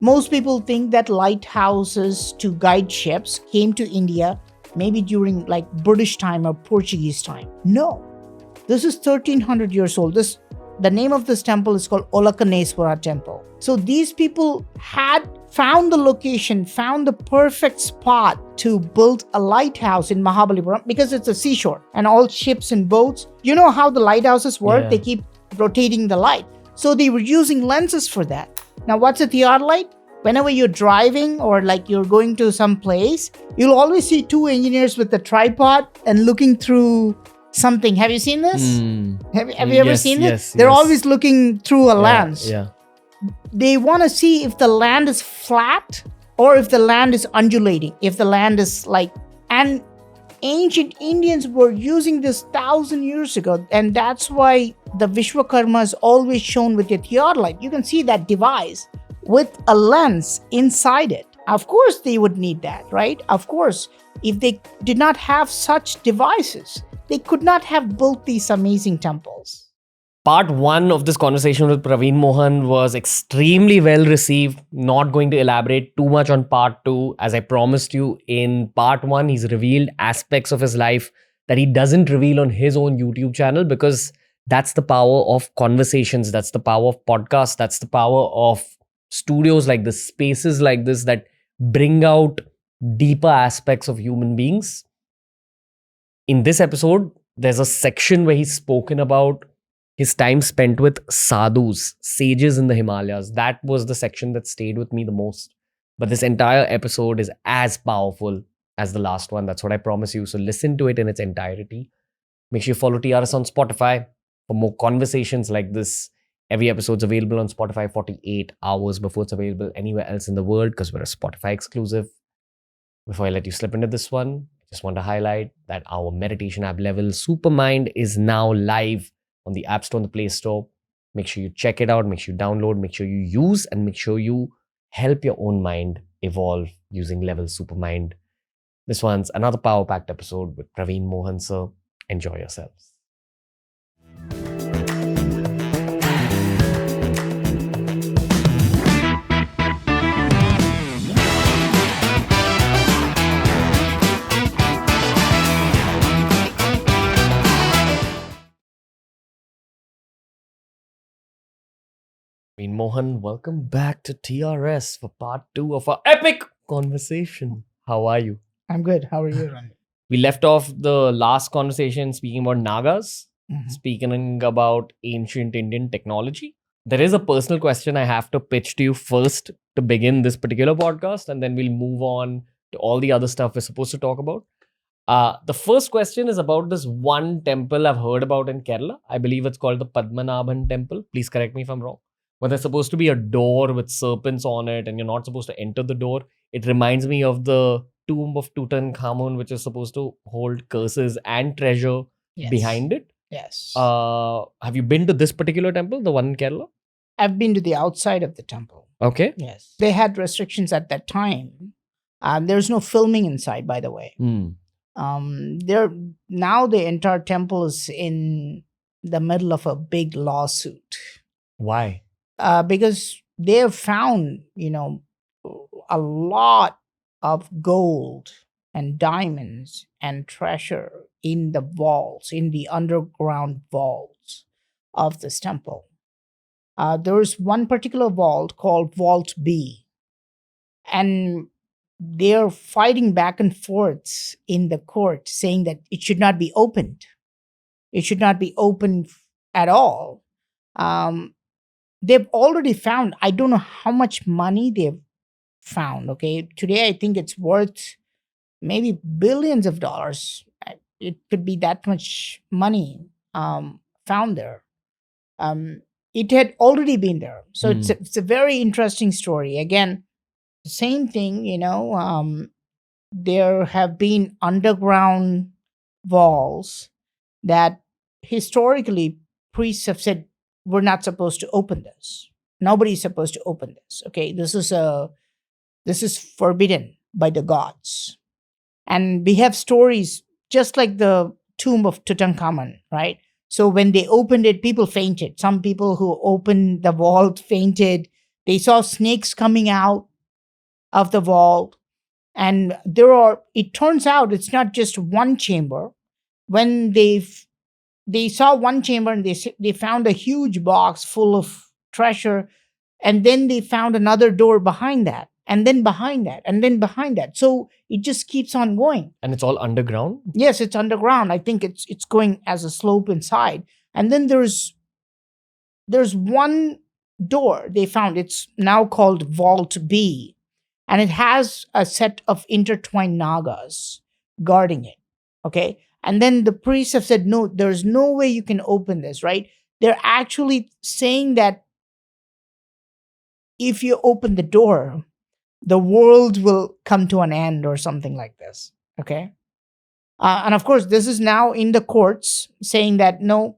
Most people think that lighthouses to guide ships came to India maybe during like British time or Portuguese time. No, this is 1300 years old. The name of this temple is called Olakaneswara temple. So these people had found the location, found the perfect spot to build a lighthouse in Mahabalipuram because it's a seashore and all ships and boats. You know how the lighthouses work? Yeah. They keep rotating the light. So they were using lenses for that. Now, what's a theodolite? Whenever you're driving or like you're going to some place, you'll always see two engineers with a tripod and looking through something. Have you seen this? Have you ever seen this? Yes, They're yes. always looking through a lens. Yeah. They want to see if the land is flat or if the land is undulating, if the land is like, and ancient Indians were using this 1,000 years ago, and that's why the Vishwakarma is always shown with a theodolite. You can see that device with a lens inside it. Of course, they would need that, right? Of course, if they did not have such devices, they could not have built these amazing temples. Part 1 of this conversation with Praveen Mohan was extremely well received. Not going to elaborate too much on part 2. As I promised you, in part 1, he's revealed aspects of his life that he doesn't reveal on his own YouTube channel, because that's the power of conversations. That's the power of podcasts. That's the power of studios like this, spaces like this that bring out deeper aspects of human beings. In this episode, there's a section where he's spoken about his time spent with sadhus, sages in the Himalayas. That was the section that stayed with me the most. But this entire episode is as powerful as the last one. That's what I promise you. So listen to it in its entirety. Make sure you follow TRS on Spotify for more conversations like this. Every episode's available on Spotify 48 hours before it's available anywhere else in the world, because we're a Spotify exclusive. Before I let you slip into this one, I just want to highlight that our meditation app level, Supermind, is now live on the App Store and the Play Store. Make sure you check it out, make sure you download, make sure you use, and make sure you help your own mind evolve using Level Supermind. This one's another power-packed episode with Praveen Mohan, sir. Enjoy yourselves. Praveen Mohan, welcome back to TRS for part 2 of our epic conversation. How are you? I'm good. How are you, Ranveer? We left off the last conversation speaking about Nagas, Mhm. speaking about ancient Indian technology. There is a personal question I have to pitch to you first to begin this particular podcast, and then we'll move on to all the other stuff we're supposed to talk about. The first question is about this one temple I've heard about in Kerala. I believe it's called the Padmanabhan temple. Please correct me if I'm wrong. But there's supposed to be a door with serpents on it, and you're not supposed to enter the door. It reminds me of the tomb of Tutankhamun, which is supposed to hold curses and treasure Yes. behind it. Yes. Have you been to this particular temple, the one in Kerala? I've been to the outside of the temple. Okay. Yes. They had restrictions at that time. There's no filming inside, by the way. Now the entire temple is in the middle of a big lawsuit. Why? Because they have found, a lot of gold and diamonds and treasure in the vaults, in the underground vaults of this temple. There is one particular vault called Vault B, and they're fighting back and forth in the court saying that it should not be opened. It should not be opened at all. They've already found, I don't know how much money they've found. Okay. Today, I think it's worth maybe billions of dollars. It could be that much money found there. It had already been there. So it's a very interesting story. Again, the same thing, there have been underground walls that historically priests have said, we're not supposed to open this. Nobody's supposed to open this. Okay, this is forbidden by the gods. And we have stories just like the tomb of Tutankhamun, right? So when they opened it, people fainted. Some people who opened the vault fainted. They saw snakes coming out of the vault. And it turns out it's not just one chamber. When they saw one chamber and they found a huge box full of treasure, and then they found another door behind that, and then behind that, and then behind that. So it just keeps on going. And it's all underground? Yes, it's underground. I think it's going as a slope inside. And then there's one door they found. It's now called Vault B, and it has a set of intertwined nagas guarding it. Okay. And then the priests have said, no, there's no way you can open this, right? They're actually saying that if you open the door, the world will come to an end or something like this. Okay. And of course, this is now in the courts saying that no,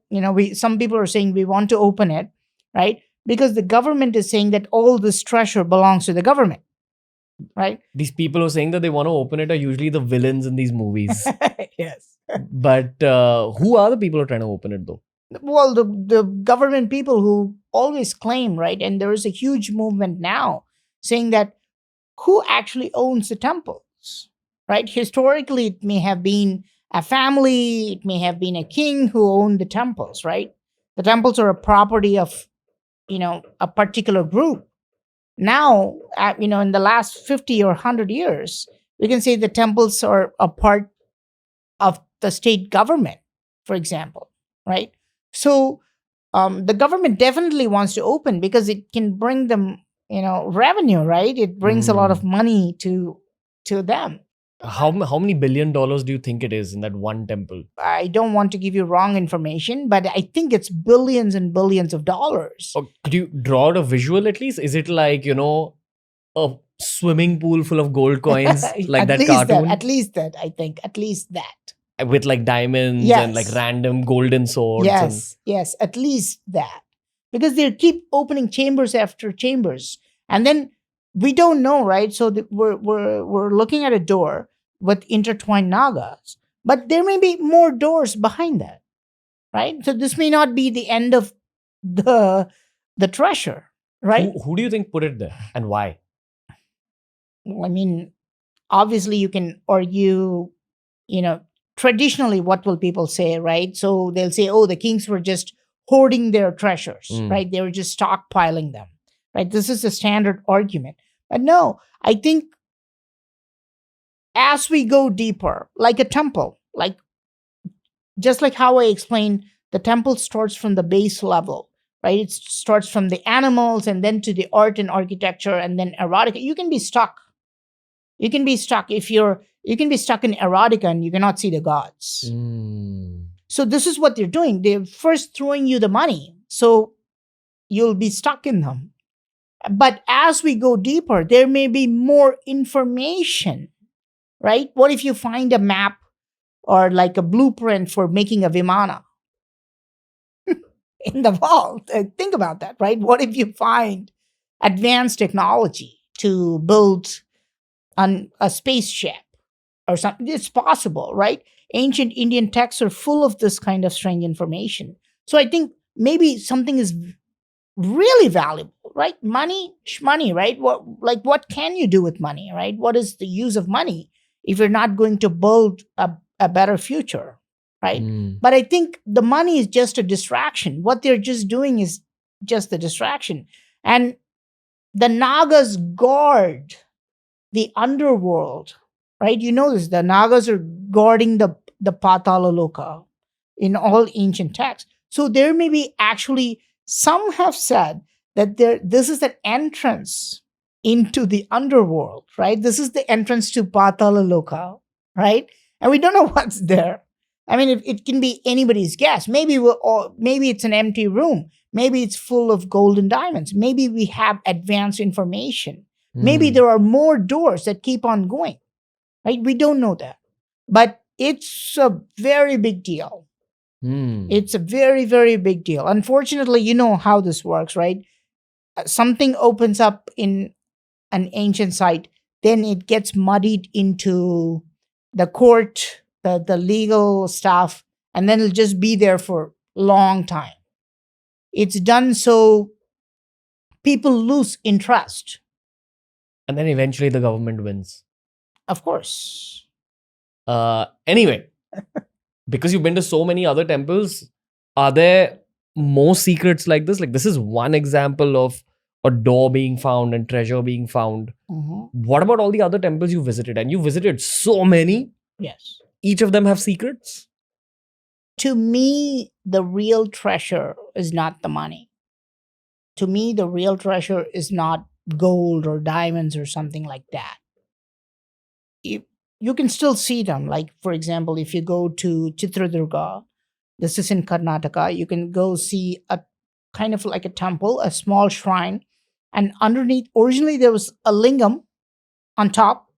some people are saying we want to open it, right? Because the government is saying that all this treasure belongs to the government, right? These people who are saying that they want to open it are usually the villains in these movies. Yes. But who are the people who are trying to open it though? Well, the government people who always claim, right? And there is a huge movement now saying that who actually owns the temples, right? Historically, it may have been a family, it may have been a king who owned the temples, right? The temples are a property of, a particular group. Now, in the last 50 or 100 years, we can say the temples are a part of the state government, for example, right? So the government definitely wants to open because it can bring them, revenue, right? It brings a lot of money to them. How many $1 billion do you think it is in that one temple? I don't want to give you wrong information, but I think it's billions and billions of dollars. Or could you draw out a visual at least? Is it like, a swimming pool full of gold coins like that cartoon? At least that, I think. At least that. With like diamonds and like random golden swords. Yes, at least that. Because they keep opening chambers after chambers. And then we don't know, right? So we're looking at a door with intertwined nagas, but there may be more doors behind that, right? So this may not be the end of the treasure, right? Who do you think put it there and why? I mean, obviously you can argue, traditionally what will people say, right? So they'll say, oh, the kings were just hoarding their treasures, right? They were just stockpiling them, right? This is the standard argument. But no, I think as we go deeper, like a temple, just like how I explained, the temple starts from the base level, right? It starts from the animals and then to the art and architecture and then erotica. You can be stuck. You can be stuck in erotica and you cannot see the gods. So this is what they're doing. They're first throwing you the money, so you'll be stuck in them. But as we go deeper, there may be more information, right? What if you find a map or like a blueprint for making a Vimana in the vault? Think about that, right? What if you find advanced technology to build a spaceship or something? It's possible, right? Ancient Indian texts are full of this kind of strange information. So I think maybe something is really valuable, right? Money, right? What can you do with money, right? What is the use of money if you're not going to build a better future, right? But I think the money is just a distraction. What they're just doing is just a distraction. And the Nagas guard the underworld, right? You know this, the Nagas are guarding the Patala Loka in all ancient texts. So there may be actually, some have said that this is an entrance into the underworld, right? This is the entrance to Patala Loka, right? And we don't know what's there. I mean, it can be anybody's guess. Maybe it's an empty room. Maybe it's full of gold and diamonds. Maybe we have advanced information. Maybe there are more doors that keep on going, right? We don't know that. But it's a very big deal. It's a very, very big deal. Unfortunately, you know how this works, right? Something opens up in an ancient site, then it gets muddied into the court, the legal stuff, and then it'll just be there for a long time. It's done so people lose interest. And then eventually the government wins. Of course. Anyway, because you've been to so many other temples, are there more secrets like this? Like, this is one example of a door being found and treasure being found. Mhm. What about all the other temples you visited? And you visited so many. Yes. Each of them have secrets. To me, the real treasure is not the money. To me, the real treasure is not gold or diamonds or something like that. You can still see them. Like, for example, if you go to Chitradurga, this is in Karnataka, you can go see a kind of like a temple, a small shrine. And underneath, originally there was a lingam on top,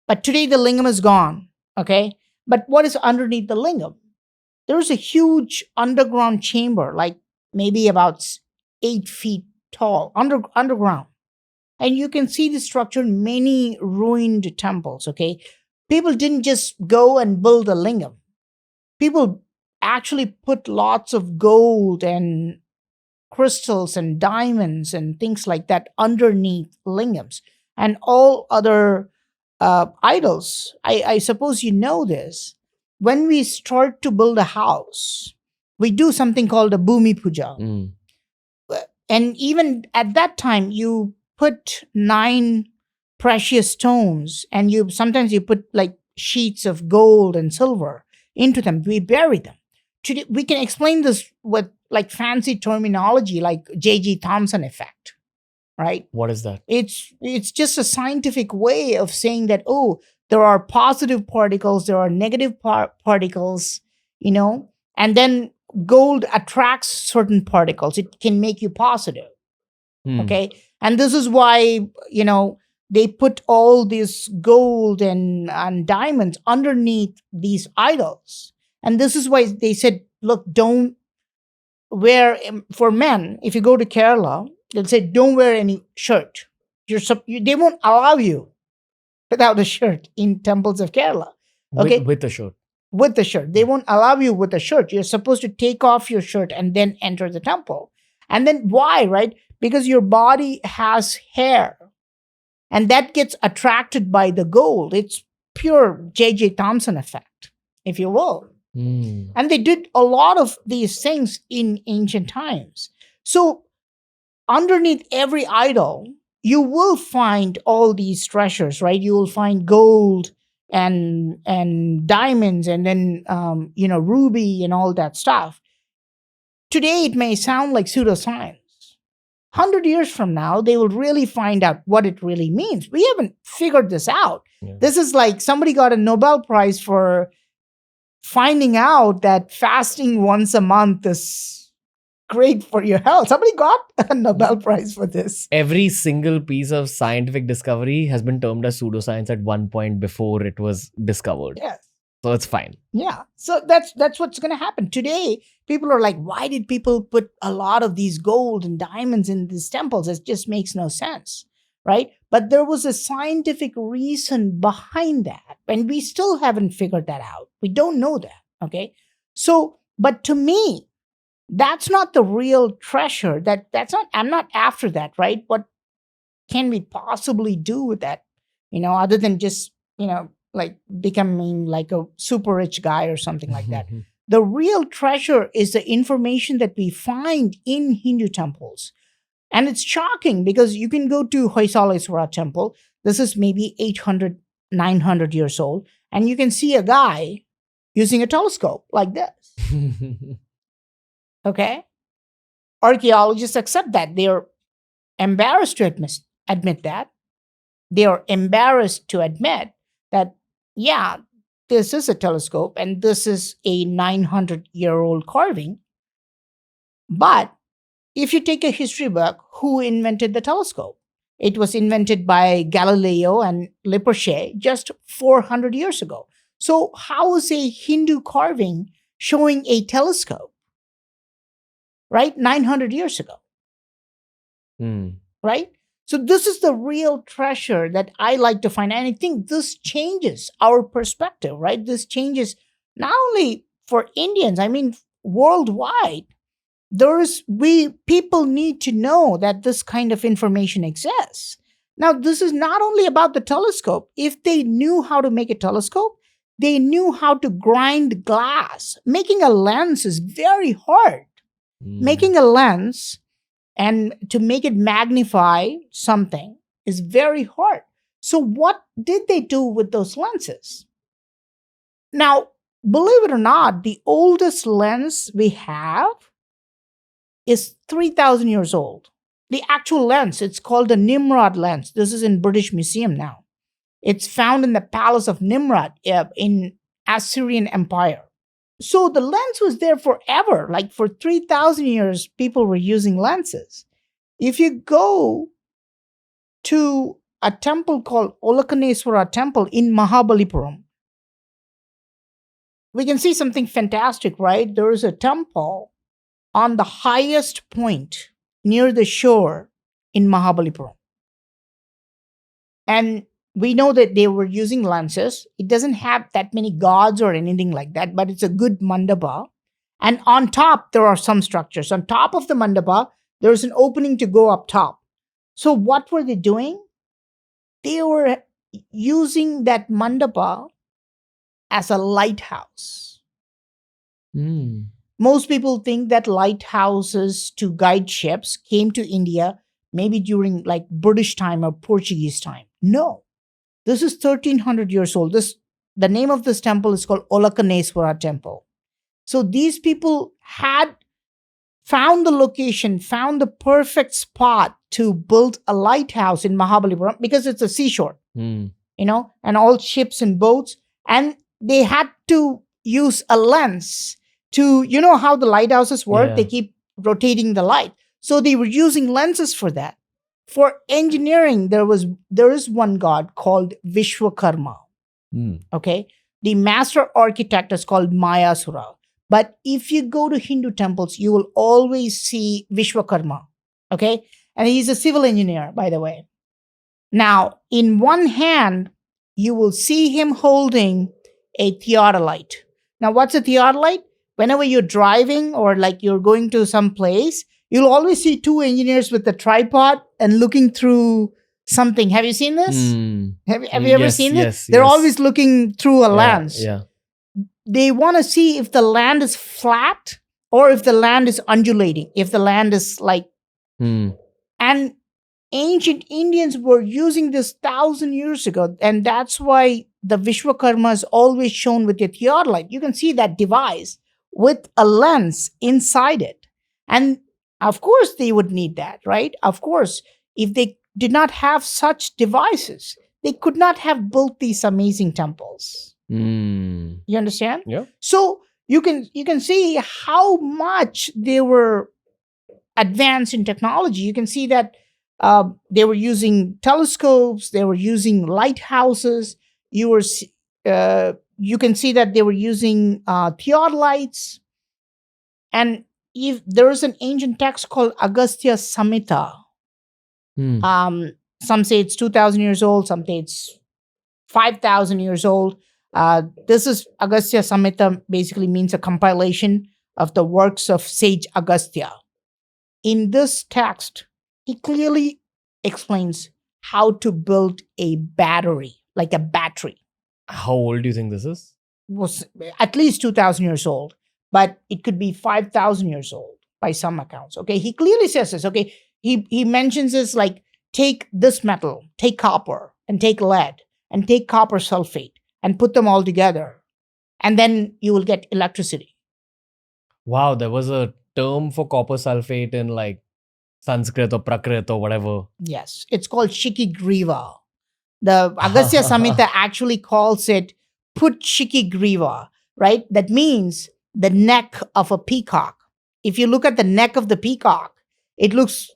but today the lingam is gone. Okay. But what is underneath the lingam? There is a huge underground chamber, like maybe about 8 feet tall, underground. And you can see the structure in many ruined temples. Okay. People didn't just go and build a lingam. People actually put lots of gold and crystals and diamonds and things like that underneath lingams and all other idols. I suppose you know this. When we start to build a house, we do something called a Bhumi Puja. Mm. And even at that time, you put 9 precious stones and you sometimes you put like sheets of gold and silver into them. We bury them. Today, we can explain this with like fancy terminology like J.G. Thomson effect, right? What is that? It's just a scientific way of saying that, oh, there are positive particles, there are negative particles, and then gold attracts certain particles. It can make you positive. Hmm. Okay. And this is why, they put all this gold and diamonds underneath these idols. And this is why they said, look, don't wear, for men, if you go to Kerala, they'll say, don't wear any shirt. They won't allow you without a shirt in temples of Kerala. Okay. With the shirt. With the shirt. They won't allow you with a shirt. You're supposed to take off your shirt and then enter the temple. And then why, right? Because your body has hair and that gets attracted by the gold. It's pure J.J. Thomson effect, if you will. Mm. And they did a lot of these things in ancient times. So underneath every idol, you will find all these treasures, right? You will find gold and diamonds and then ruby and all that stuff. Today it may sound like pseudoscience. 100 years from now, they will really find out what it really means. We haven't figured this out. Yeah. This is like somebody got a Nobel Prize for finding out that fasting once a month is great for your health. Somebody got a Nobel Prize for this. Every single piece of scientific discovery has been termed as pseudoscience at one point before it was discovered. Yes. So it's fine. Yeah. So that's what's going to happen. Today, people are like, why did people put a lot of these gold and diamonds in these temples? It just makes no sense, right? But there was a scientific reason behind that. And we still haven't figured that out. We don't know that, okay? So, but to me, that's not the real treasure. I'm not after that, right? What can we possibly do with that, other than just, like becoming like a super rich guy or something like that. The real treasure is the information that we find in Hindu temples. And it's shocking because you can go to Hoysaleswara temple. This is maybe 800, 900 years old. And you can see a guy using a telescope like this. Okay? Archaeologists accept that. They're embarrassed to admit that. They are embarrassed to admit that, yeah, this is a telescope and this is a 900-year-old carving. But if you take a history book, who invented the telescope? It was invented by Galileo and Lippershey just 400 years ago. So how is a Hindu carving showing a telescope? Right? 900 years ago. Right? So this is the real treasure that I like to find. And I think this changes our perspective, right? This changes not only for Indians, I mean, worldwide. we people need to know that this kind of information exists. Now, this is not only about the telescope. If they knew how to make a telescope, they knew how to grind glass. Making a lens is very hard. Mm. Making a lens and to make it magnify something is very hard. So, what did they do with those lenses? Now, believe it or not, the oldest lens we have is 3,000 years old. The actual lens, it's called the Nimrod lens. This is in British Museum now. It's found in the palace of Nimrod in Assyrian Empire. So the lens was there forever. Like for 3,000 years, people were using lenses. If you go to a temple called Olakaneswara Temple in Mahabalipuram, we can see something fantastic, right? There is a temple on the highest point near the shore in Mahabalipuram. And we know that they were using lenses. It doesn't have that many gods or anything like that, but it's a good mandapa. And on top, there are some structures. On top of the mandapa, there's an opening to go up top. So, what were they doing? They were using that mandapa as a lighthouse. Mm. Most people think that lighthouses to guide ships came to India maybe during like British time or Portuguese time. No, this is 1,300 years old. The name of this temple is called Olakaneswara Temple. So these people had found the location, found the perfect spot to build a lighthouse in Mahabalipuram because it's a seashore, Mm. And all ships and boats. And they had to use a lens to, how the lighthouses work? Yeah. They keep rotating the light. So they were using lenses for that. For engineering, there is one god called Vishwakarma. Mm. Okay. The master architect is called Mayasura. But if you go to Hindu temples, you will always see Vishwakarma. Okay. And he's a civil engineer, by the way. Now, in one hand, you will see him holding a theodolite. Now, what's a theodolite? Whenever you're driving or like you're going to some place, you'll always see two engineers with a tripod and looking through something. Have you seen this? Mm. Have you ever Yes, seen this? yes, They're yes. always looking through a Yeah, lens. yeah. They want to see if the land is flat or if the land is undulating, if the land is like. Mm. And ancient Indians were using this 1,000 years ago. And that's why the Vishwakarma is always shown with a theodolite. You can see that device with a lens inside it. And of course, they would need that, right? Of course, if they did not have such devices, they could not have built these amazing temples. Mm. You understand? Yeah. So you can see how much they were advanced in technology. You can see that they were using telescopes, they were using lighthouses. You can see that they were using theodolites. And if there is an ancient text called Agastya Samhita. Mm. Some say it's 2,000 years old, some say it's 5,000 years old. This is Agastya Samhita, basically means a compilation of the works of sage Agastya. In this text, he clearly explains how to build a battery, like a battery. How old do you think this is? Was at least 2,000 years old, but it could be 5,000 years old by some accounts. Okay, he clearly says this. Okay, he mentions this like take this metal, take copper, and take lead, and take copper sulfate, and put them all together, and then you will get electricity. Wow, there was a term for copper sulfate in like Sanskrit or Prakrit or whatever. Yes, it's called Shikigriva. The Agastya Samhita actually calls it Put Shikigriva, right? That means the neck of a peacock. If you look at the neck of the peacock, it looks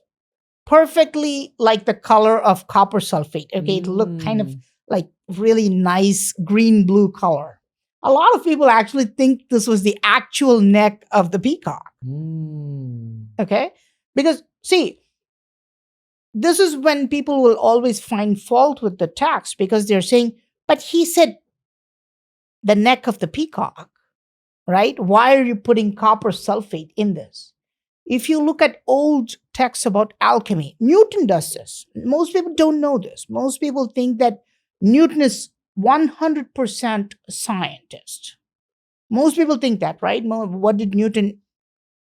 perfectly like the color of copper sulfate. Okay, it looked kind of like really nice green blue color. A lot of people actually think this was the actual neck of the peacock. Mm. Okay, because see, this is when people will always find fault with the text because they're saying, but he said the neck of the peacock, right? Why are you putting copper sulfate in this? if you look at old texts about alchemy, Newton does this. Most people don't know this. Most people think that Newton is 100% scientist. Most people think that, right? What did Newton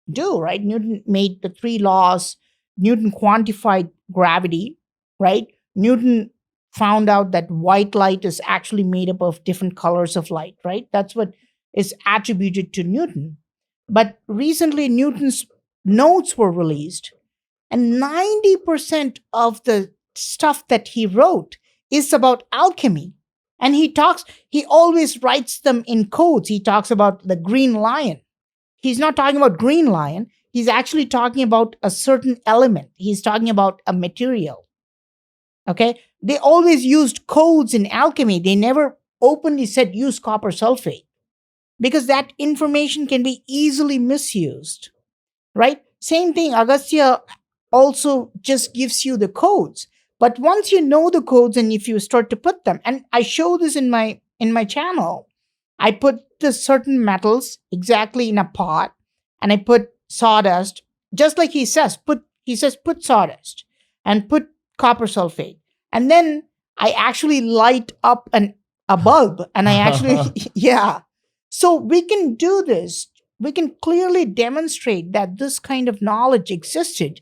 do, right? Newton made the three laws. Newton quantified gravity, right? Newton found out that white light is actually made up of different colors of light, right? That's what is attributed to Newton. But recently, Newton's notes were released, and 90% of the stuff that he wrote is about alchemy. And he always writes them in codes. He talks about the green lion. He's not talking about green lion. He's actually talking about a certain element. He's talking about a material. Okay. They always used codes in alchemy. They never openly said use copper sulfate because that information can be easily misused. Right? Same thing. Agastya also just gives you the codes. But once you know the codes and if you start to put them, and I show this in my channel, I put the certain metals exactly in a pot and I put sawdust, just like he says, put sawdust and put copper sulfate. And then I actually light up a bulb and I actually, yeah. So we can do this. We can clearly demonstrate that this kind of knowledge existed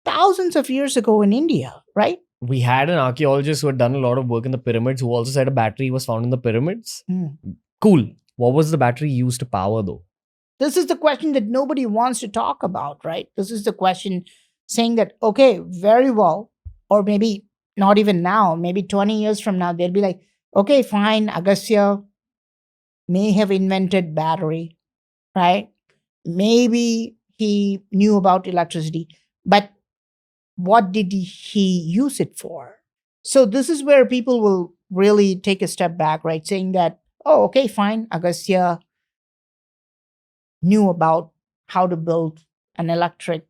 thousands of years ago in India, right? We had an archaeologist who had done a lot of work in the pyramids who also said a battery was found in the pyramids. Cool. What was the battery used to power though? This is the question that nobody wants to talk about, right? This is the question saying that, okay, very well, or maybe not even now, maybe 20 years from now, they'll be like, okay, fine, Agastya may have invented battery, right? Maybe he knew about electricity, but what did he use it for? So this is where people will really take a step back, right? Saying that, oh, okay, fine, Agastya knew about how to build an electric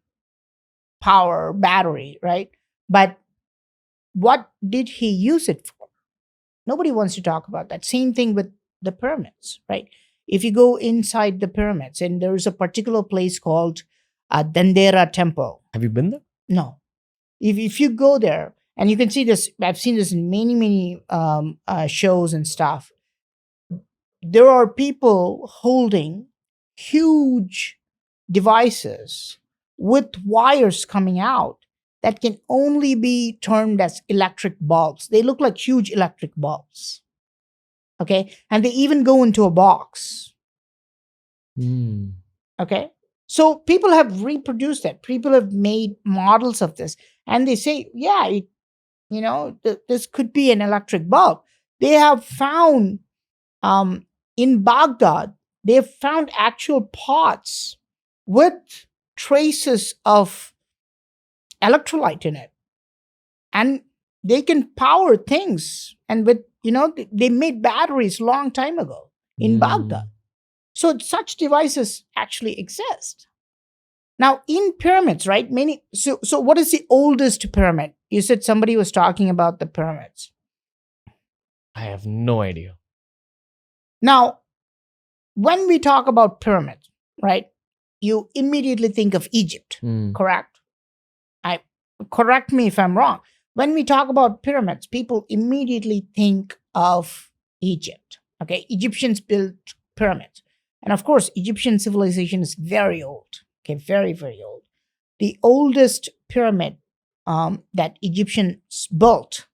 power battery, right? But what did he use it for? Nobody wants to talk about that. Same thing with the pyramids, right? If you go inside the pyramids, and there is a particular place called Dendera Temple. Have you been there? No. If you go there, and you can see this, I've seen this in many shows and stuff. There are people holding huge devices with wires coming out that can only be termed as electric bulbs. They look like huge electric bulbs. Okay. And they even go into a box. Okay. So people have reproduced that. People have made models of this. And they say, yeah, this could be an electric bulb. They have found in Baghdad, they have found actual pots with traces of electrolyte in it. And they can power things. And they made batteries long time ago in Baghdad. So such devices actually exist. Now in pyramids, right? So what is the oldest pyramid? You said somebody was talking about the pyramids. I have no idea. Now, when we talk about pyramids, right, you immediately think of Egypt, correct? Correct me if I'm wrong. When we talk about pyramids, people immediately think of Egypt. Okay, Egyptians built pyramids. And of course, Egyptian civilization is very old. Okay, very, very old. The oldest pyramid that Egyptians built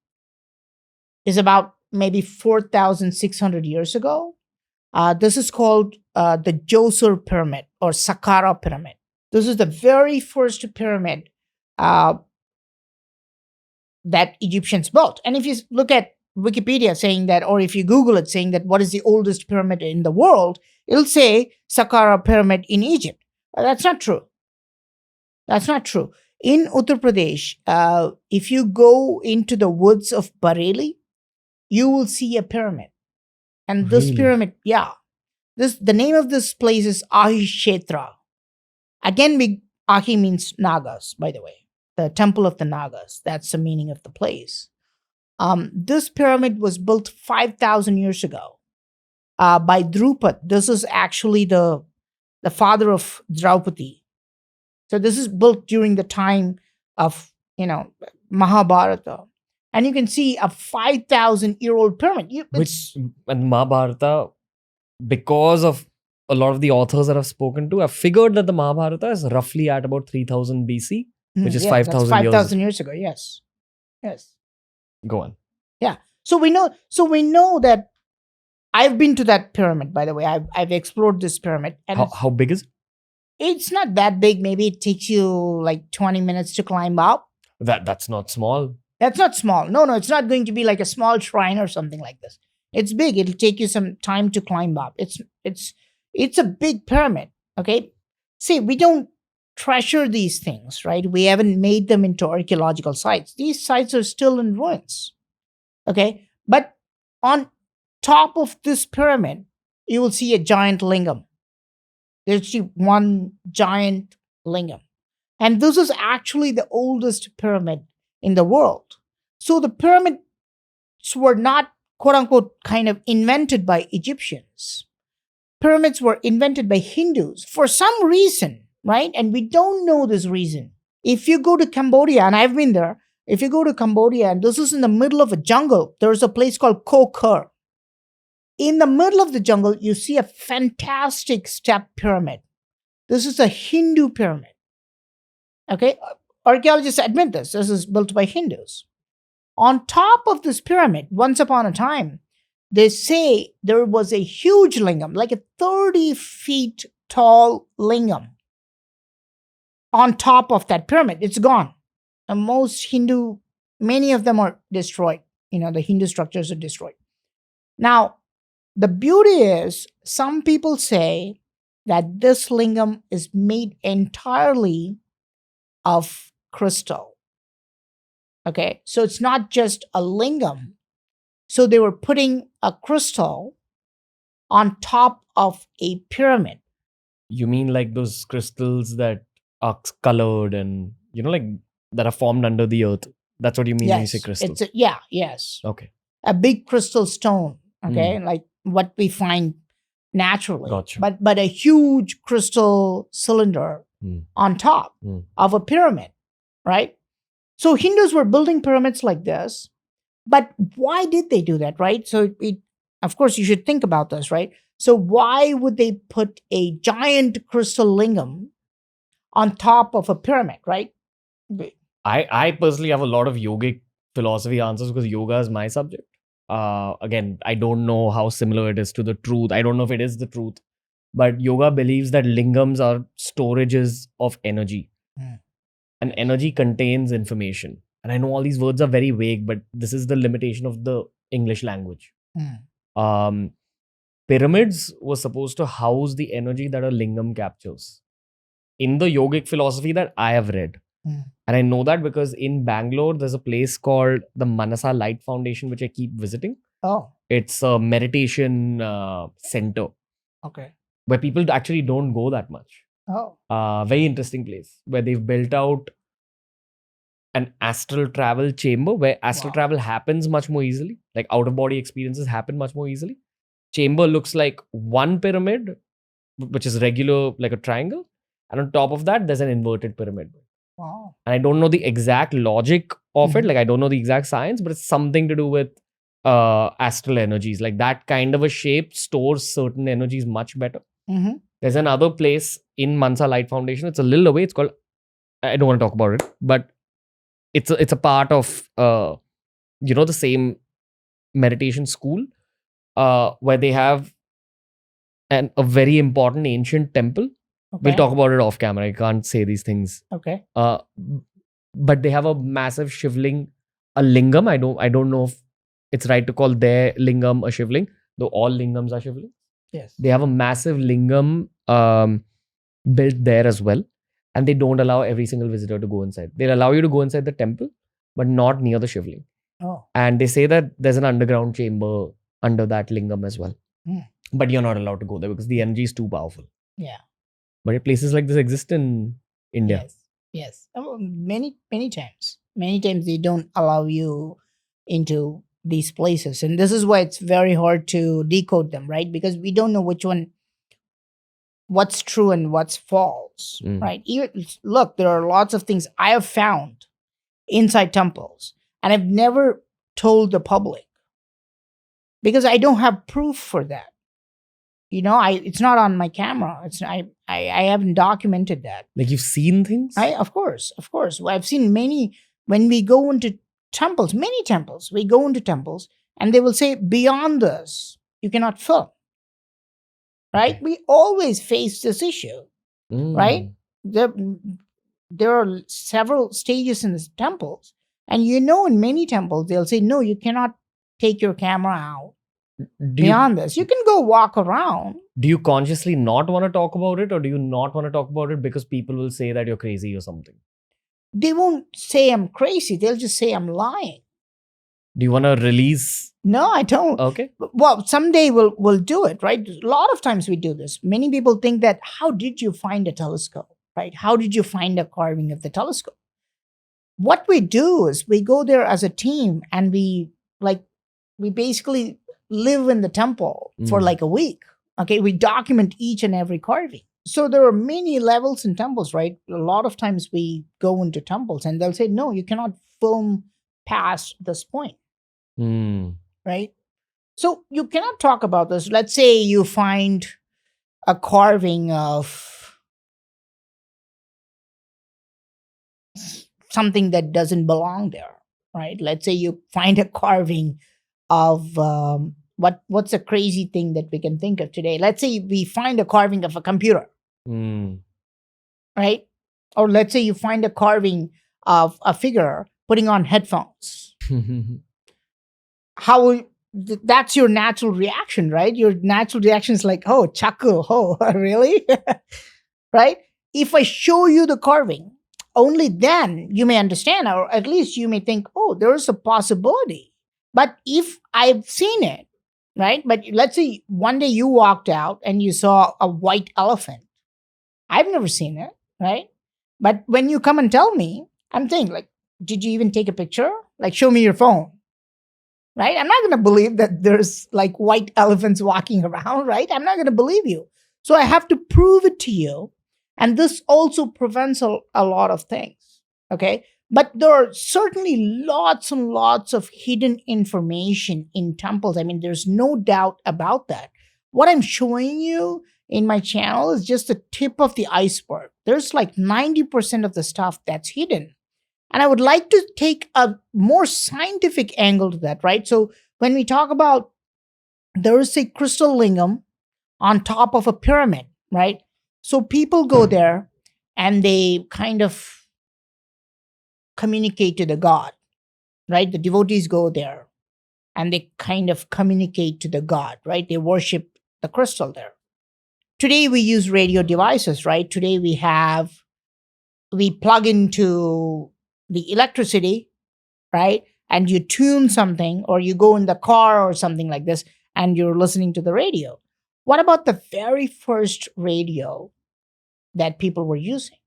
is about maybe 4,600 years ago. This is called the Djoser Pyramid or Saqqara Pyramid. This is the very first pyramid that Egyptians built. And if you look at Wikipedia saying that, or if you Google it saying that what is the oldest pyramid in the world, it'll say Saqqara Pyramid in Egypt. That's not true. That's not true. In Uttar Pradesh, if you go into the woods of Bareilly, you will see a pyramid. And this pyramid, the name of this place is Ahishetra. Again, Ahi means Nagas, by the way. The temple of the Nagas. That's the meaning of the place. This pyramid was built 5,000 years ago by Drupad. This is actually the father of Draupadi. So this is built during the time of, Mahabharata. And you can see a 5,000-year-old pyramid. Which and Mahabharata, because of a lot of the authors that I've spoken to, I've figured that the Mahabharata is roughly at about 3000 BC, which is yes, that's 5,000 years. 5,000 years ago. Yes. Yes. Go on. Yeah. So we know that I've been to that pyramid, by the way. I've explored this pyramid. And How big is it? it's not that big. Maybe it takes you like 20 minutes to climb up. That's not small. That's not small. No, it's not going to be like a small shrine or something like this. It's big. It'll take you some time to climb up. It's a big pyramid. Okay. See, we don't treasure these things, right? We haven't made them into archaeological sites. These sites are still in ruins. Okay. But on top of this pyramid, you will see a giant lingam. There's one giant lingam. And this is actually the oldest pyramid in the world. So the pyramids were not, quote unquote, kind of invented by Egyptians. Pyramids were invented by Hindus for some reason, right? And we don't know this reason. If you go to Cambodia, and I've been there, if you go to Cambodia, and this is in the middle of a jungle, there's a place called Ko Ker. In the middle of the jungle, you see a fantastic step pyramid. This is a Hindu pyramid. Okay? Archaeologists admit this. This is built by Hindus. On top of this pyramid, once upon a time, they say there was a huge lingam, like a 30 feet tall lingam on top of that pyramid. It's gone. And many of them are destroyed. The Hindu structures are destroyed. Now, the beauty is, some people say that this lingam is made entirely of crystal. Okay, so it's not just a lingam. So they were putting a crystal on top of a pyramid. You mean like those crystals that are colored and, like that are formed under the earth? That's what you mean when you say crystals? Yes. Okay. A big crystal stone, okay, like what we find naturally. Gotcha. But a huge crystal cylinder on top of a pyramid, right? So Hindus were building pyramids like this, but why did they do that, right? So of course, you should think about this, right? So why would they put a giant crystal lingam on top of a pyramid, right? I personally have a lot of yogic philosophy answers because yoga is my subject. Again, I don't know how similar it is to the truth. I don't know if it is the truth, but yoga believes that lingams are storages of energy. And energy contains information. And I know all these words are very vague, but this is the limitation of the English language. Pyramids were supposed to house the energy that a lingam captures. In the yogic philosophy that I have read. And I know that because in Bangalore, there's a place called the Manasa Light Foundation, which I keep visiting. Oh. It's a meditation center. Okay. Where people actually don't go that much. Oh. Very interesting place where they've built out an astral travel chamber where astral travel happens much more easily. Like out of body experiences happen much more easily. Chamber looks like one pyramid, which is regular, like a triangle. And on top of that, there's an inverted pyramid. Wow. And I don't know the exact logic of it. Like I don't know the exact science, but it's something to do with astral energies. Like that kind of a shape stores certain energies much better. There's another place in Mansa Light Foundation. It's a little away. It's called, I don't want to talk about it, but it's a part of, the same meditation school where they have a very important ancient temple. Okay. We'll talk about it off camera. I can't say these things. Okay. But they have a massive shivling, a lingam. I don't know if it's right to call their lingam a shivling, though all lingams are shivling. Yes. They have a massive lingam built there as well. And they don't allow every single visitor to go inside. They'll allow you to go inside the temple, but not near the shivling. Oh. And they say that there's an underground chamber under that lingam as well. But you're not allowed to go there because the energy is too powerful. Yeah. But places like this exist in India. Yes. Many times. Many times they don't allow you into these places. And this is why it's very hard to decode them, right? Because we don't know which one what's true and what's false, Mm. right? Look, there are lots of things I have found inside temples, and I've never told the public because I don't have proof for that. It's not on my camera. I haven't documented that. Like you've seen things? Of course. I've seen many. When we go into temples, many temples, we go into temples, and they will say, beyond this, you cannot film. Right? Okay. We always face this issue. Right? There are several stages in the temples, and in many temples they'll say, no, you cannot take your camera out beyond this. You can go walk around. Do you consciously not want to talk about it, or do you not want to talk about it because people will say that you're crazy or something? They won't say I'm crazy. They'll just say I'm lying. Do you want to release? No, I don't. Okay. Well, someday we'll do it, right? A lot of times we do this. Many people think that, how did you find a telescope, right? How did you find a carving of the telescope? What we do is we go there as a team, and we basically live in the temple for like a week. Okay, we document each and every carving. So there are many levels in temples, right? A lot of times we go into temples and they'll say, no, you cannot film past this point. Right? So you cannot talk about this. Let's say you find a carving of something that doesn't belong there, right? Let's say you find a carving of what's a crazy thing that we can think of today? Let's say we find a carving of a computer, right? Or let's say you find a carving of a figure putting on headphones. That's your natural reaction, right? Your natural reaction is like, oh, chuckle, oh, really? Right? If I show you the carving, only then you may understand, or at least you may think, oh, there is a possibility. But if I've seen it, right? But let's say one day you walked out and you saw a white elephant. I've never seen it, right? But when you come and tell me, I'm thinking like, did you even take a picture? Like, show me your phone, right? I'm not going to believe that there's like white elephants walking around, right? I'm not going to believe you. So I have to prove it to you. And this also prevents a lot of things, okay? But there are certainly lots and lots of hidden information in temples. I mean, there's no doubt about that. What I'm showing you in my channel is just the tip of the iceberg. There's like 90% of the stuff that's hidden. And I would like to take a more scientific angle to that, right? So when we talk about, there is a crystal lingam on top of a pyramid, right? So people go there and they kind of communicate to the god, right? The devotees go there and they kind of communicate to the god, right? They worship the crystal there. Today we use radio devices, right? Today we plug into the electricity, right? And you tune something, or you go in the car or something like this and you're listening to the radio. What about the very first radio that people were using?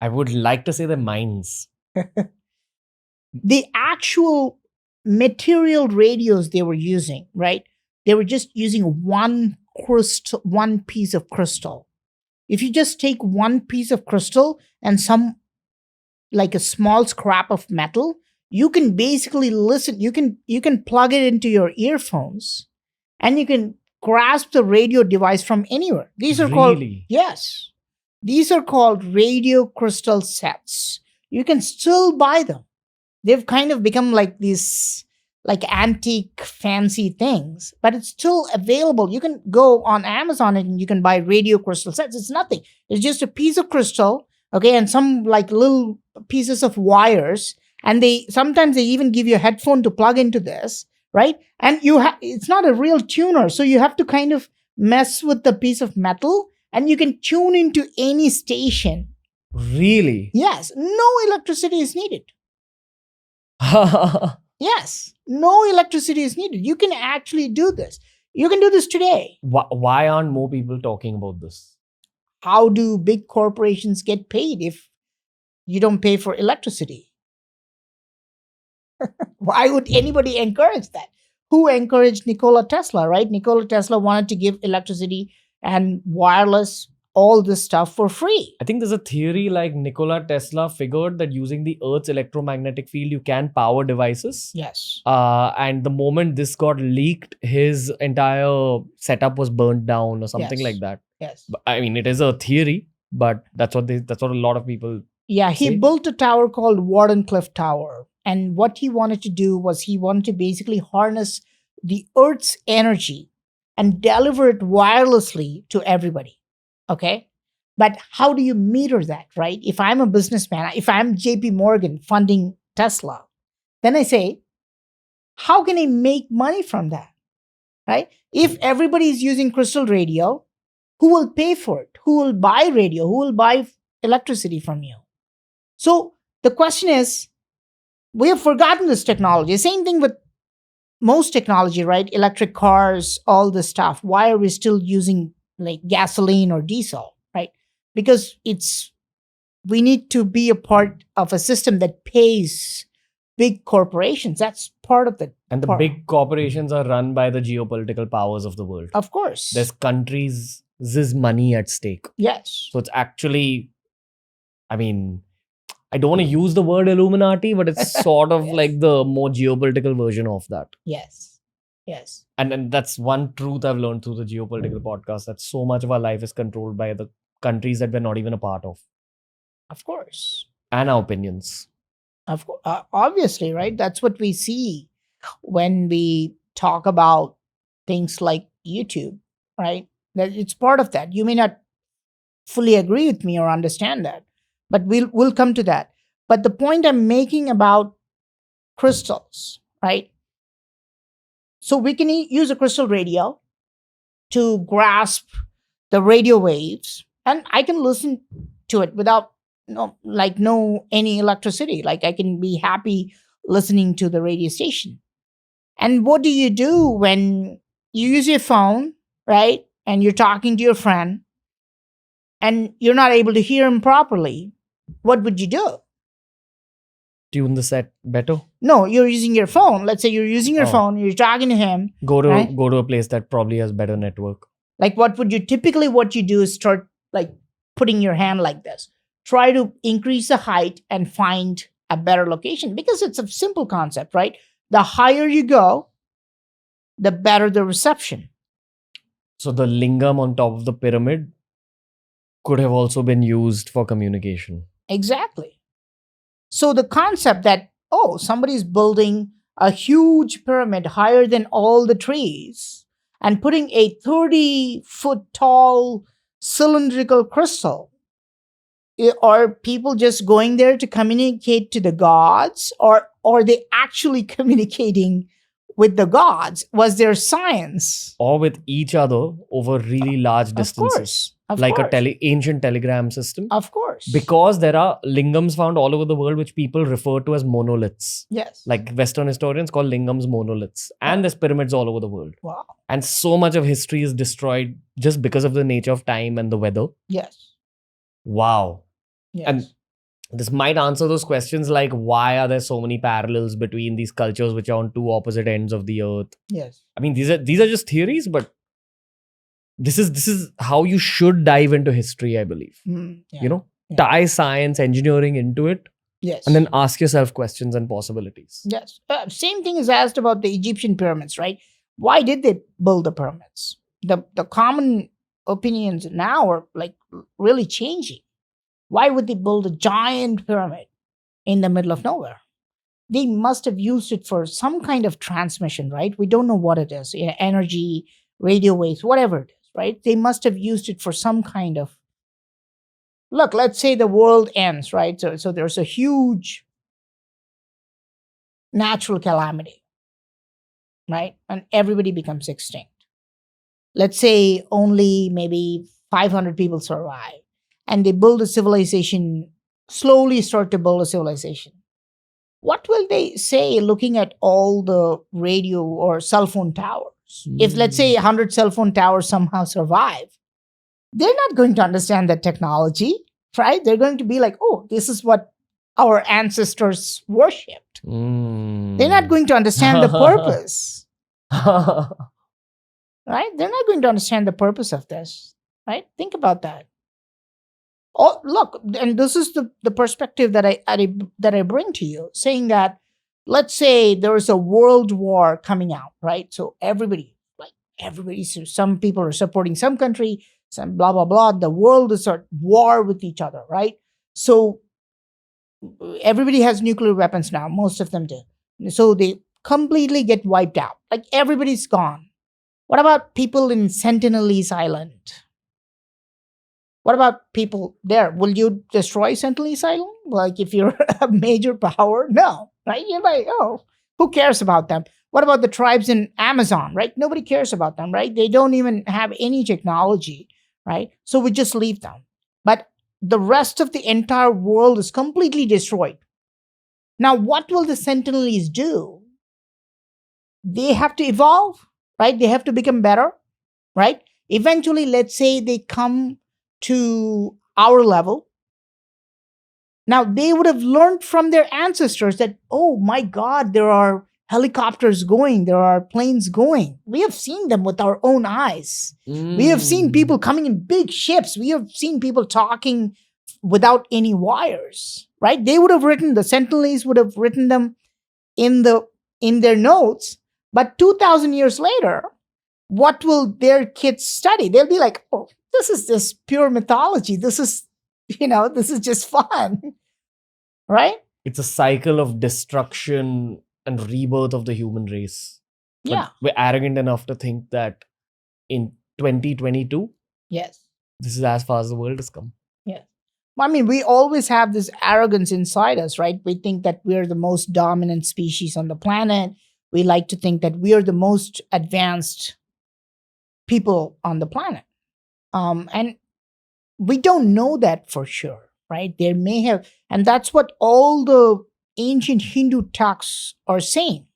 I would like to say the minds. The actual material radios they were using, right? They were just using one piece of crystal. If you just take one piece of crystal and some, like a small scrap of metal, you can basically listen. You can plug it into your earphones and you can grasp the radio device from anywhere. These are called, yes, these are called radio crystal sets. You can still buy them. They've kind of become like these like antique fancy things, but it's still available. You can go on Amazon and you can buy radio crystal sets. It's nothing. It's just a piece of crystal, okay, and some like little pieces of wires. And sometimes they even give you a headphone to plug into this, right? And it's not a real tuner. So you have to kind of mess with the piece of metal and you can tune into any station. Really? Yes. No electricity is needed. Yes. No electricity is needed. You can actually do this. You can do this today. Why aren't more people talking about this? How do big corporations get paid if you don't pay for electricity? Why would anybody encourage that? Who encouraged Nikola Tesla, right? Nikola Tesla wanted to give electricity and wireless, all this stuff for free. I think there's a theory like Nikola Tesla figured that using the Earth's electromagnetic field, you can power devices. Yes. And the moment this got leaked, his entire setup was burnt down or something Yes. like that. Yes. I mean, it is a theory, but that's what a lot of people. Yeah, he say. built a tower called Wardenclyffe Tower. And what he wanted to do was he wanted to basically harness the Earth's energy and deliver it wirelessly to everybody. Okay. But how do you meter that, right? If I'm a businessman, if I'm JP Morgan funding Tesla, then I say, how can I make money from that? Right? If everybody is using crystal radio, who will pay for it? Who will buy radio? Who will buy electricity from you? So the question is, we have forgotten this technology. Same thing with most technology, right? Electric cars, all this stuff. Why are we still using like gasoline or diesel, right? Because we need to be a part of a system that pays big corporations. That's part of the And the big corporations are run by the geopolitical powers of the world. Of course. There's countries, there's money at stake. Yes. So it's actually, I mean, I don't want to use the word Illuminati, but it's sort of Yes. like the more geopolitical version of that. Yes. Yes. And that's one truth I've learned through the geopolitical podcast, that so much of our life is controlled by the countries that we're not even a part of. Of course. And our opinions. Obviously, right? That's what we see when we talk about things like YouTube, right? That it's part of that. You may not fully agree with me or understand that, but we'll come to that. But the point I'm making about crystals, right? So we can use a crystal radio to grasp the radio waves, and I can listen to it without any electricity. Like I can be happy listening to the radio station. And what do you do when you use your phone, right? And you're talking to your friend and you're not able to hear him properly? What would you do? Tune the set better. No, you're using your phone. Let's say you're using your phone, you're talking to him. Go to right? a place that probably has better network. Like what you do is start like putting your hand like this. Try to increase the height and find a better location, because it's a simple concept, right? The higher you go, the better the reception. So the lingam on top of the pyramid could have also been used for communication. Exactly. So the concept that, somebody's building a huge pyramid higher than all the trees and putting a 30-foot tall cylindrical crystal, are people just going there to communicate to the gods, or are they actually communicating with the gods? Was there science? Or with each other over really large distances. Of like course. a ancient telegram system. Of course. Because there are lingams found all over the world which people refer to as monoliths. Yes. Like Western historians call lingams monoliths. And there's pyramids all over the world. Wow. And so much of history is destroyed just because of the nature of time and the weather. Yes. Wow. Yes. And this might answer those questions like, why are there so many parallels between these cultures which are on two opposite ends of the earth? Yes. I mean, these are just theories, but this is how you should dive into history, I believe. Yeah. Tie science, engineering into it. Yes. And then ask yourself questions and possibilities. Yes. Same thing is asked about the Egyptian pyramids, right? Why did they build the pyramids? The common opinions now are like really changing. Why would they build a giant pyramid in the middle of nowhere? They must have used it for some kind of transmission, right? We don't know what it is. Energy, radio waves, whatever it is, right? They must have used it for some kind of... Look, let's say the world ends, right? So there's a huge natural calamity, right? And everybody becomes extinct. Let's say only maybe 500 people survive. And they build a civilization, slowly start to build a civilization. What will they say looking at all the radio or cell phone towers? If, let's say, 100 cell phone towers somehow survive, they're not going to understand that technology, right? They're going to be like, this is what our ancestors worshipped. They're not going to understand the purpose. Right? They're not going to understand the purpose of this. right? Think about that. Oh, look, and this is the perspective that I bring to you, saying that let's say there is a world war coming out, right? So some people are supporting some country, some blah blah blah. The world is at war with each other, right? So everybody has nuclear weapons now. Most of them do. So they completely get wiped out. Like everybody's gone. What about people in Sentinelese Island? What about people there? Will you destroy Sentinelese Island? Like if you're a major power? No, right? You're like, oh, who cares about them? What about the tribes in Amazon, right? Nobody cares about them, right? They don't even have any technology, right? So we just leave them. But the rest of the entire world is completely destroyed. Now, what will the Sentinelese do? They have to evolve, right? They have to become better, right? Eventually, let's say they come to our level. Now, they would have learned from their ancestors that, oh my God, there are helicopters going, there are planes going. We have seen them with our own eyes. We have seen people coming in big ships. We have seen people talking without any wires, right? They would have written, the Sentinelese would have written them in their notes. But 2,000 years later, what will their kids study? They'll be like, oh, this is just pure mythology. This is just fun, right? It's a cycle of destruction and rebirth of the human race. But Yeah. we're arrogant enough to think that in 2022, Yes. this is as far as the world has come. Yes. I mean, we always have this arrogance inside us, right? We think that we're the most dominant species on the planet. We like to think that we are the most advanced people on the planet. And we don't know that for sure, right? There may have, and that's what all the ancient Hindu texts are saying,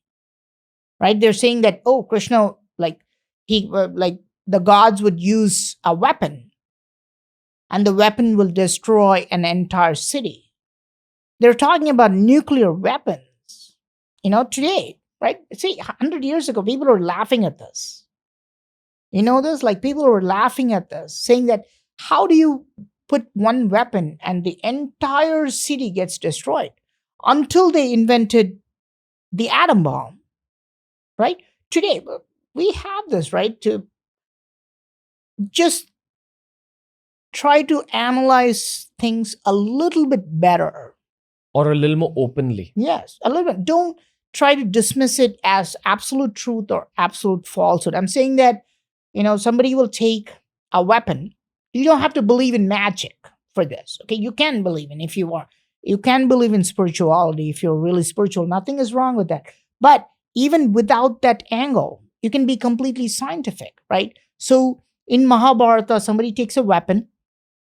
right? They're saying that, oh, Krishna, like the gods would use a weapon, and the weapon will destroy an entire city. They're talking about nuclear weapons, today, right? See, 100 years ago, people were laughing at this. You know this? Like people were laughing at this, saying that how do you put one weapon and the entire city gets destroyed? Until they invented the atom bomb, right? Today, we have this, right? To just try to analyze things a little bit better. Or a little more openly. Yes, a little bit. Don't try to dismiss it as absolute truth or absolute falsehood. I'm saying that, somebody will take a weapon. You don't have to believe in magic for this. Okay, you can believe in, if you are. You can believe in spirituality if you're really spiritual. Nothing is wrong with that. But even without that angle, you can be completely scientific, right? So in Mahabharata, somebody takes a weapon,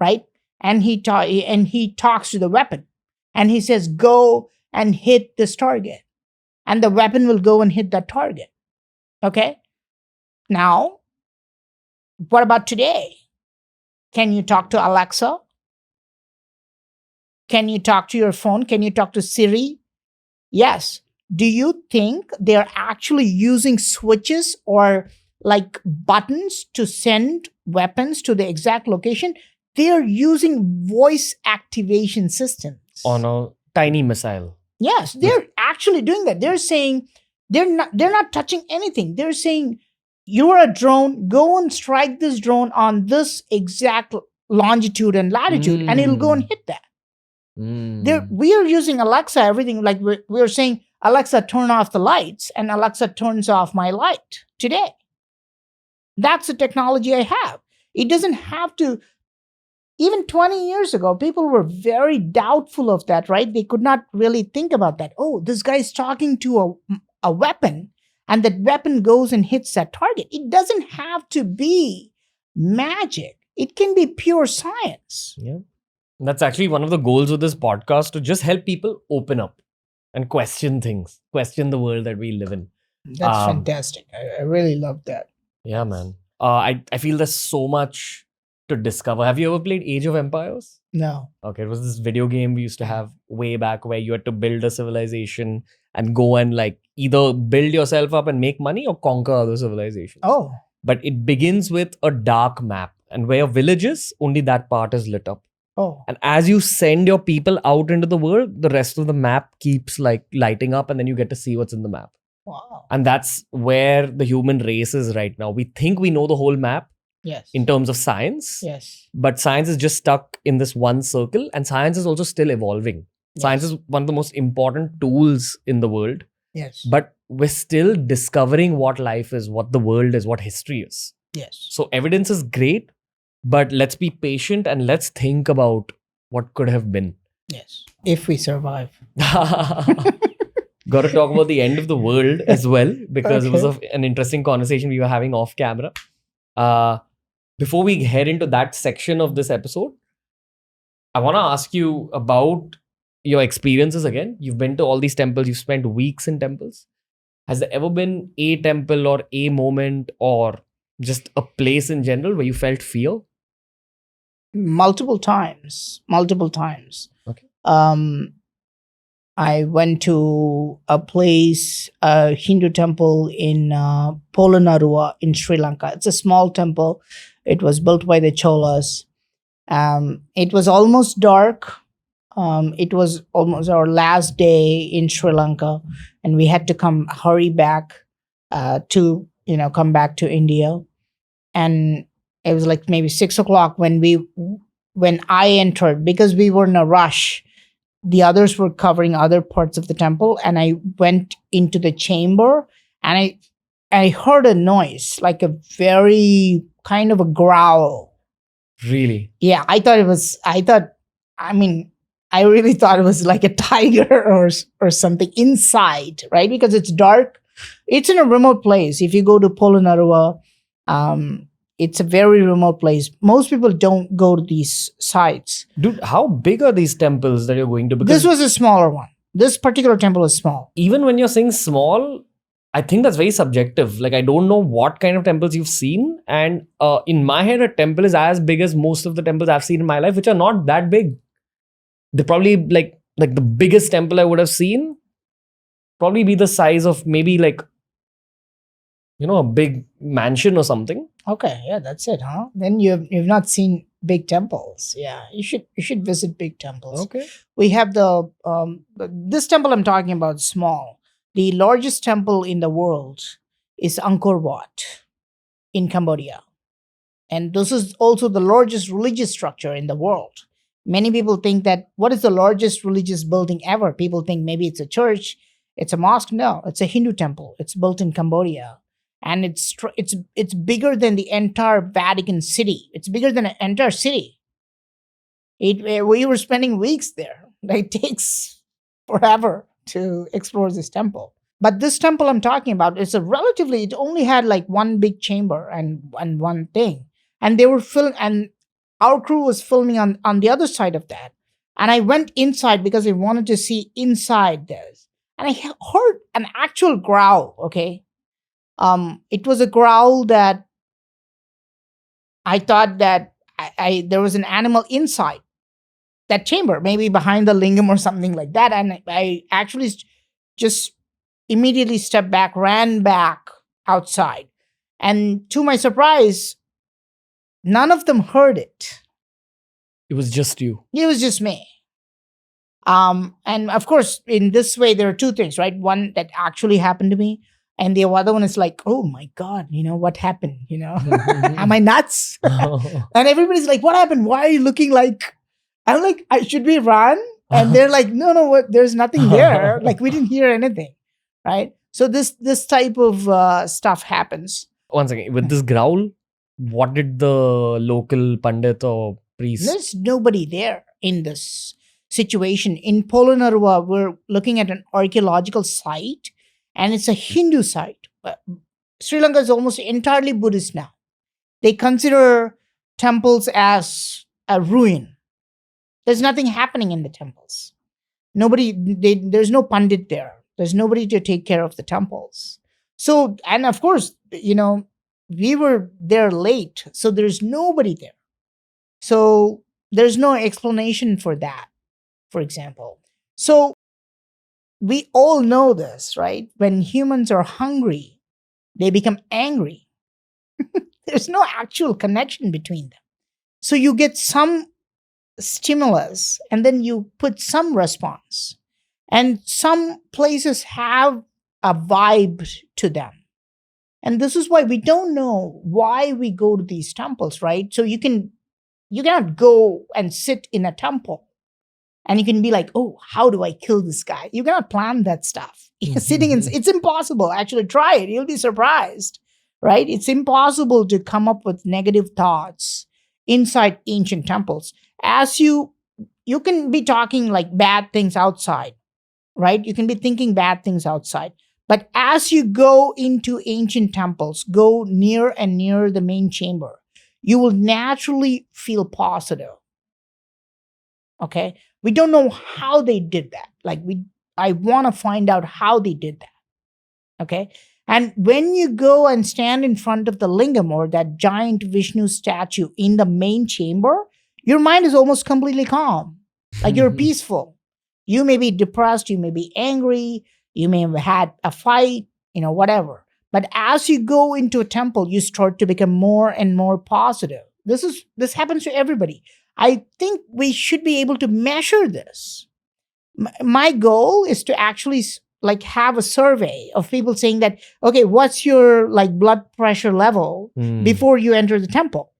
right? And he talks to the weapon. And he says, go and hit this target. And the weapon will go and hit that target. Okay? Now, what about today? Can you talk to Alexa? Can you talk to your phone? Can you talk to Siri? Yes. Do you think they're actually using switches or like buttons to send weapons to the exact location? They're using voice activation systems. On a tiny missile. Yes, they're actually doing that. They're saying they're not touching anything. They're saying you're a drone, go and strike this drone on this exact longitude and latitude, and it'll go and hit that. We are using Alexa, everything, like we're saying, Alexa, turn off the lights, and Alexa turns off my light today. That's the technology I have. It doesn't have to. Even 20 years ago, people were very doubtful of that, right? They could not really think about that. Oh, this guy's talking to a weapon, and that weapon goes and hits that target. It doesn't have to be magic. It can be pure science. Yeah. That's actually one of the goals of this podcast, to just help people open up and question things, question the world that we live in. That's fantastic. I really love that. Yeah, man. I feel there's so much to discover. Have you ever played Age of Empires? No. Okay, it was this video game we used to have way back where you had to build a civilization and go and like either build yourself up and make money or conquer other civilizations. Oh. But it begins with a dark map. And where your village is, only that part is lit up. Oh, And as you send your people out into the world, the rest of the map keeps like lighting up, and then you get to see what's in the map. wow. And that's where the human race is right now. We think we know the whole map Yes. in terms of science, Yes. but science is just stuck in this one circle, and science is also still evolving. Science Yes. is one of the most important tools in the world, Yes. but we're still discovering what life is, what the world is, what history is. Yes. So evidence is great, but let's be patient and let's think about what could have been. Yes. If we survive. Got to talk about the end of the world as well, because it was an interesting conversation we were having off camera. Before we head into that section of this episode, I want to ask you about your experiences again. You've been to all these temples, you've spent weeks in temples. Has there ever been a temple or a moment or just a place in general where you felt fear? Multiple times. Multiple times. Okay. I went to a place, a Hindu temple in Polonnaruwa in Sri Lanka. It's a small temple. It was built by the Cholas. It was almost dark. It was almost our last day in Sri Lanka, and we had to hurry back to come back to India. And it was like maybe 6 o'clock when I entered, because we were in a rush. The others were covering other parts of the temple, and I went into the chamber, and I heard a noise, like a very kind of a growl. Really? Yeah, I really thought it was like a tiger or something inside, right? Because it's dark. It's in a remote place. If you go to Polonnaruwa, it's a very remote place. Most people don't go to these sites. Dude, how big are these temples that you're going to? This was a smaller one. This particular temple is small. Even when you're saying small, I think that's very subjective. Like, I don't know what kind of temples you've seen. And in my head, a temple is as big as most of the temples I've seen in my life, which are not that big. They're probably like the biggest temple I would have seen, probably be the size of maybe like, a big mansion or something. Okay, yeah, that's it, huh? Then you've not seen big temples. Yeah, you should visit big temples. Okay. We have this temple I'm talking about is small. The largest temple in the world is Angkor Wat in Cambodia. And this is also the largest religious structure in the world. Many people think that what is the largest religious building ever? People think maybe it's a church, it's a mosque. No, it's a Hindu temple. It's built in Cambodia. And it's bigger than the entire Vatican City. It's bigger than an entire city. We were spending weeks there. It takes forever to explore this temple. But this temple I'm talking about, it only had like one big chamber and one thing. And they were and our crew was filming on the other side of that. And I went inside because I wanted to see inside this. And I heard an actual growl, okay? It was a growl that I thought that there was an animal inside that chamber, maybe behind the lingam or something like that. And I actually just immediately stepped back, ran back outside. And to my surprise, none of them heard it. It was just you. It was just me. And of course, in this way, there are two things, right? One that actually happened to me. And the other one is like, oh my God, what happened? Am I nuts? And everybody's like, what happened? Why are you looking like, I'm like, should we run? And they're like, no, there's nothing there. Like, we didn't hear anything, right? So this type of stuff happens. Once again, with this growl, what did the local pandit or priest? There's nobody there in this situation. In Polonnaruwa, we're looking at an archaeological site. And it's a Hindu site. Sri Lanka is almost entirely Buddhist now. They consider temples as a ruin. There's nothing happening in the temples. There's no pandit there. There's nobody to take care of the temples. So, and of course, we were there late. So there's nobody there. So there's no explanation for that, for example. So we all know this, right? When humans are hungry, they become angry. There's no actual connection between them. So you get some stimulus and then you put some response. And some places have a vibe to them. And this is why we don't know why we go to these temples, right? So you cannot go and sit in a temple and you can be like, oh, how do I kill this guy? You cannot plan that stuff. Sitting in, it's impossible. Actually, try it. You'll be surprised, right? It's impossible to come up with negative thoughts inside ancient temples. As you can be talking like bad things outside, right? You can be thinking bad things outside. But as you go into ancient temples, go near and near the main chamber, you will naturally feel positive. Okay. We don't know how they did that. I want to find out how they did that. Okay. And when you go and stand in front of the lingam or that giant Vishnu statue in the main chamber, your mind is almost completely calm. Like you're peaceful. You may be depressed, you may be angry, you may have had a fight, whatever. But as you go into a temple, you start to become more and more positive. This happens to everybody. I think we should be able to measure this. My goal is to actually have a survey of people saying that, okay, what's your blood pressure level before you enter the temple?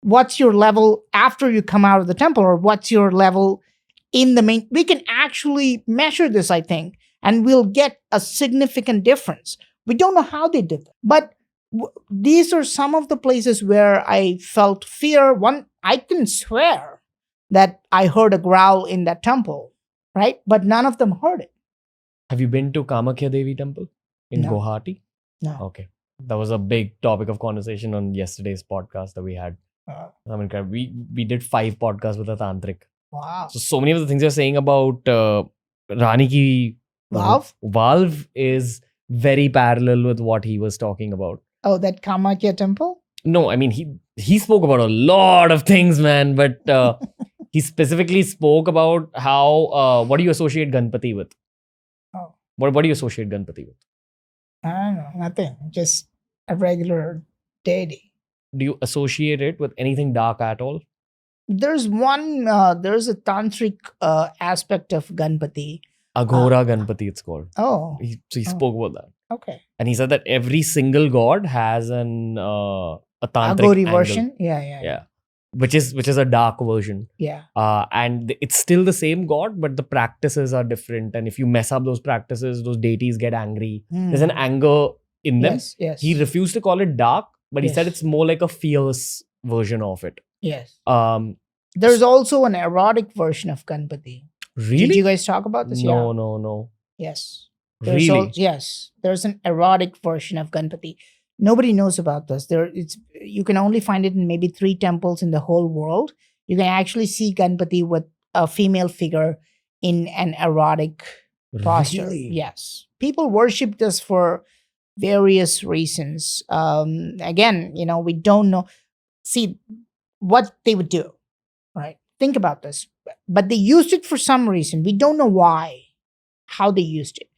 What's your level after you come out of the temple? Or what's your level in the main? We can actually measure this, I think, and we'll get a significant difference. We don't know how they did that. But these are some of the places where I felt fear. One, I can swear that I heard a growl in that temple, right? But none of them heard it. Have you been to Kamakhya Devi temple in No. Guwahati? No. Okay. That was a big topic of conversation on yesterday's podcast that we had. I mean, we did 5 podcasts with a tantric. Wow. So many of the things you're saying about Rani ki valve is very parallel with what he was talking about. Oh, that Kamakhya temple? No, I mean, he spoke about a lot of things, man, but he specifically spoke about how, what do you associate Ganpati with? Oh. What do you associate Ganpati with? I don't know, nothing. Just a regular deity. Do you associate it with anything dark at all? There's a tantric aspect of Ganpati. Aghora Ganpati, it's called. Oh. He spoke about that. Okay. And he said that every single god has a tantric Aghori angle. Version? Yeah. Which is a dark version. Yeah. And it's still the same god, but the practices are different. And if you mess up those practices, those deities get angry. There's an anger in them. Yes. He refused to call it dark, but he said it's more like a fierce version of it. Yes. There's also an erotic version of Ganpati. Really? Did you guys talk about this? No. Yes. Really? Yes. There's an erotic version of Ganpati. Nobody knows about this. You can only find it in maybe 3 temples in the whole world. You can actually see Ganpati with a female figure in an erotic posture. Really? Yes. People worship this for various reasons. Again, we don't know. See what they would do, right? Think about this. But they used it for some reason. We don't know why, how they used it.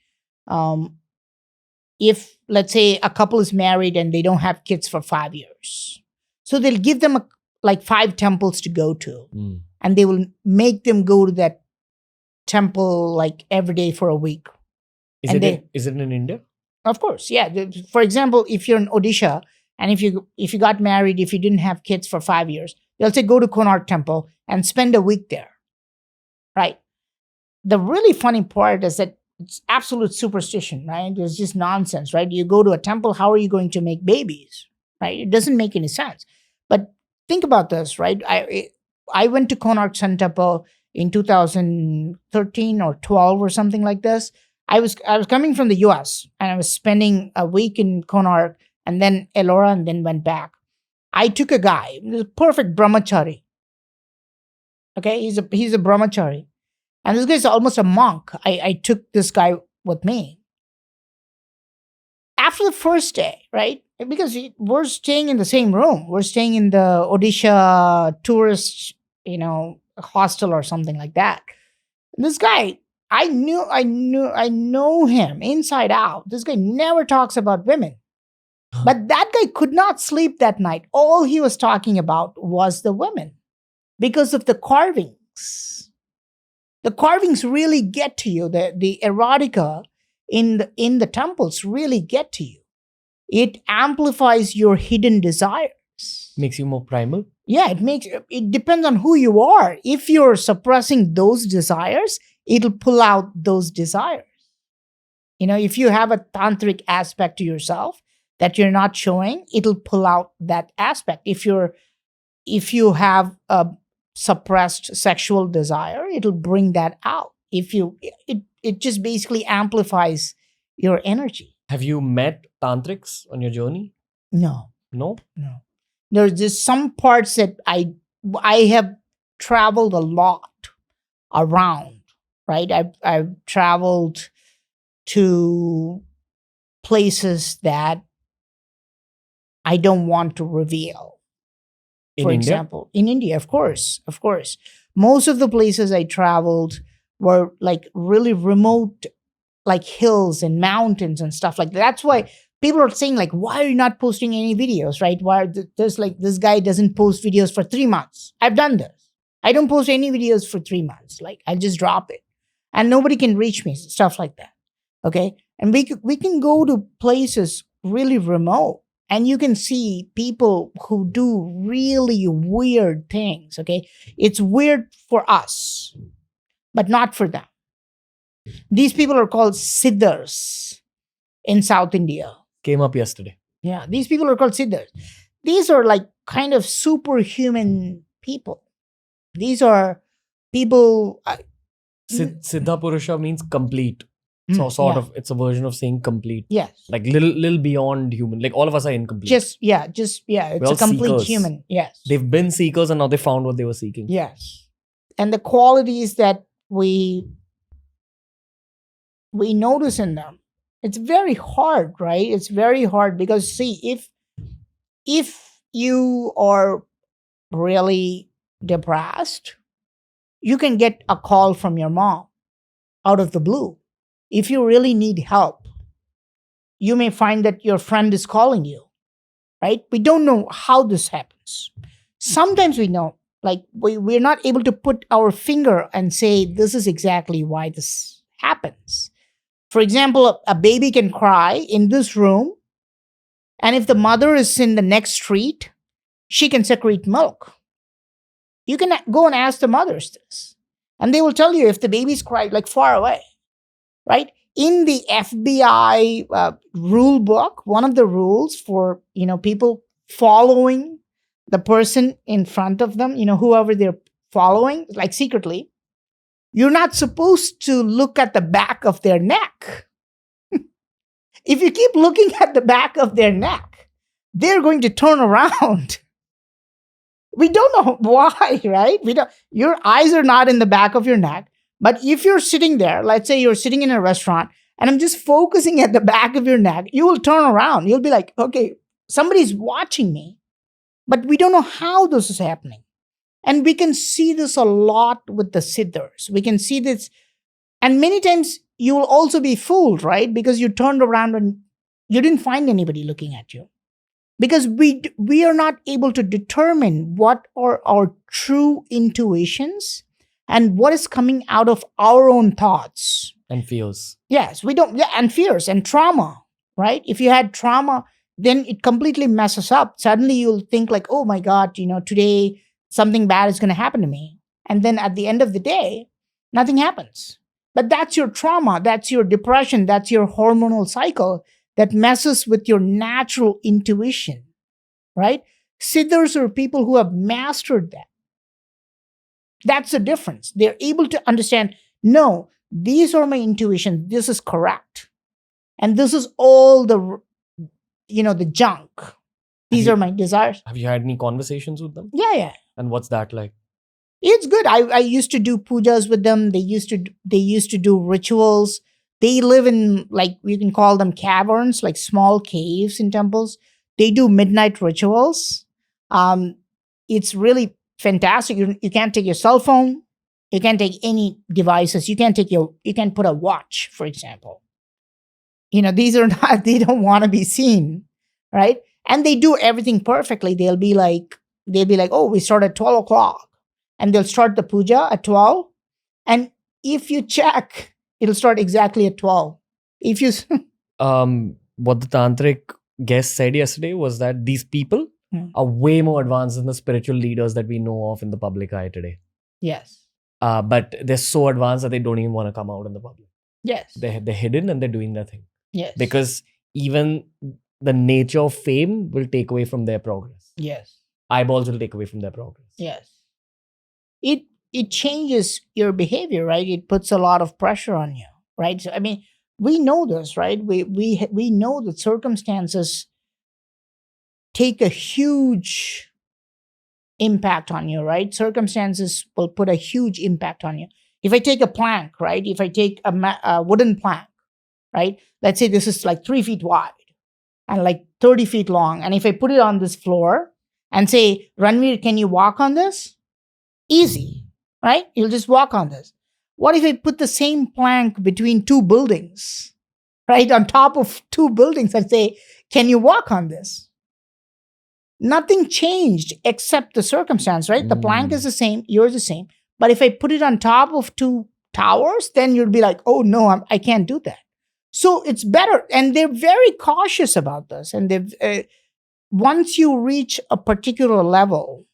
If, let's say, a couple is married and they don't have kids for 5 years, so they'll give them 5 temples to go to, and they will make them go to that temple every day for a week. Is it in India? Of course, yeah. For example, if you're in Odisha and if you got married, if you didn't have kids for 5 years, they'll say go to Konark Temple and spend a week there, right? The really funny part is that it's absolute superstition, right? It's just nonsense, right? You go to a temple, how are you going to make babies, right? It doesn't make any sense. But think about this, right? I went to Konark Sun Temple in 2013 or 12 or something like this. I was coming from the US and I was spending a week in Konark and then Ellora and then went back. I took a guy, he was a perfect brahmachari. Okay, he's a brahmachari. And this guy's almost a monk. I took this guy with me. After the first day, right? Because we're staying in the same room. We're staying in the Odisha tourist, hostel or something like that. And this guy, I know him inside out. This guy never talks about women. But that guy could not sleep that night. All he was talking about was the women because of the carvings. The carvings really get to you. The erotica in the temples really get to you. It amplifies your hidden desires. Makes you more primal. Yeah, it depends on who you are. If you're suppressing those desires, it'll pull out those desires. If you have a tantric aspect to yourself that you're not showing, it'll pull out that aspect. If you have a suppressed sexual desire, it'll bring that out. It just basically amplifies your energy. Have you met tantrics on your journey? No. No? There's just some parts that I have traveled a lot around, right? I've traveled to places that I don't want to reveal. For example, in India, of course. Most of the places I traveled were like really remote, like hills and mountains and stuff like that. That's why people are saying, like, why are you not posting any videos, right? Why there's like this guy doesn't post videos for 3 months. I've done this. I don't post any videos for 3 months. Like, I just drop it. And nobody can reach me, stuff like that. Okay? And we can go to places really remote and you can see people who do really weird things, okay? It's weird for us, but not for them. These people are called siddhas in South India. Came up yesterday. Yeah, these people are called siddhas. These are like kind of superhuman people. These are people. Siddha Purusha means complete. So it's a version of saying complete. Yes. Like little beyond human. Like all of us are incomplete. It's a complete seekers. Human. Yes. They've been seekers and now they found what they were seeking. Yes. And the qualities that we notice in them, it's very hard, right? It's very hard because see, if you are really depressed, you can get a call from your mom out of the blue. If you really need help, you may find that your friend is calling you, right? We don't know how this happens. Sometimes we know, like we're not able to put our finger and say, this is exactly why this happens. For example, a baby can cry in this room, and if the mother is in the next street, she can secrete milk. You can go and ask the mothers this, and they will tell you if the baby's cried like far away, right? In the FBI rule book, one of the rules for people following the person in front of them, whoever they're following, like secretly, you're not supposed to look at the back of their neck. If you keep looking at the back of their neck, they're going to turn around. We don't know why, right? Your eyes are not in the back of your neck. But if you're sitting there, let's say you're sitting in a restaurant and I'm just focusing at the back of your neck, you will turn around. You'll be like, okay, somebody's watching me. But we don't know how this is happening. And we can see this a lot with the siddhas. We can see this. And many times you will also be fooled, right? Because you turned around and you didn't find anybody looking at you. Because we are not able to determine what are our true intuitions and what is coming out of our own thoughts. And fears. Yes, we don't. Yeah, and fears and trauma, right? If you had trauma, then it completely messes up. Suddenly you'll think like, oh my God, today something bad is going to happen to me. And then at the end of the day, nothing happens. But that's your trauma. That's your depression. That's your hormonal cycle that messes with your natural intuition, right? Siddhas are people who have mastered that. That's the difference. They're able to understand, no, these are my intuitions. This is correct. And this is all the junk. These are my desires. Have you had any conversations with them? Yeah. And what's that like? It's good. I used to do pujas with them. They used to do rituals. They live in, like, you can call them caverns, like small caves in temples. They do midnight rituals. It's really fantastic. You can't take your cell phone. You can't take any devices. You can't put a watch, for example. These are not, they don't want to be seen. right? And they do everything perfectly. They'll be like, oh, we start at 12 o'clock, and they'll start the puja at 12. And if you check, it'll start exactly at 12. If you What the tantric guest said yesterday was that these people are way more advanced than the spiritual leaders that we know of in the public eye today. Yes. But they're so advanced that they don't even want to come out in the public. Yes. They're hidden and they're doing their thing. Yes. Because even the nature of fame will take away from their progress. Yes. Eyeballs will take away from their progress. Yes. It changes your behavior, right? It puts a lot of pressure on you, right? So I mean, we know this, right? We know that circumstances take a huge impact on you, right? Circumstances will put a huge impact on you. If I take a plank, right? If I take a wooden plank, right? Let's say this is like 3 feet wide and like 30 feet long. And if I put it on this floor and say, Ranveer, can you walk on this? Easy, right? You'll just walk on this. What if I put the same plank between two buildings, right? On top of two buildings and say, can you walk on this? Nothing changed except the circumstance, right? The plank is the same, you're the same. But if I put it on top of two towers, then you'll be like, oh no, I can't do that. So it's better. And they're very cautious about this. And they've once you reach a particular level,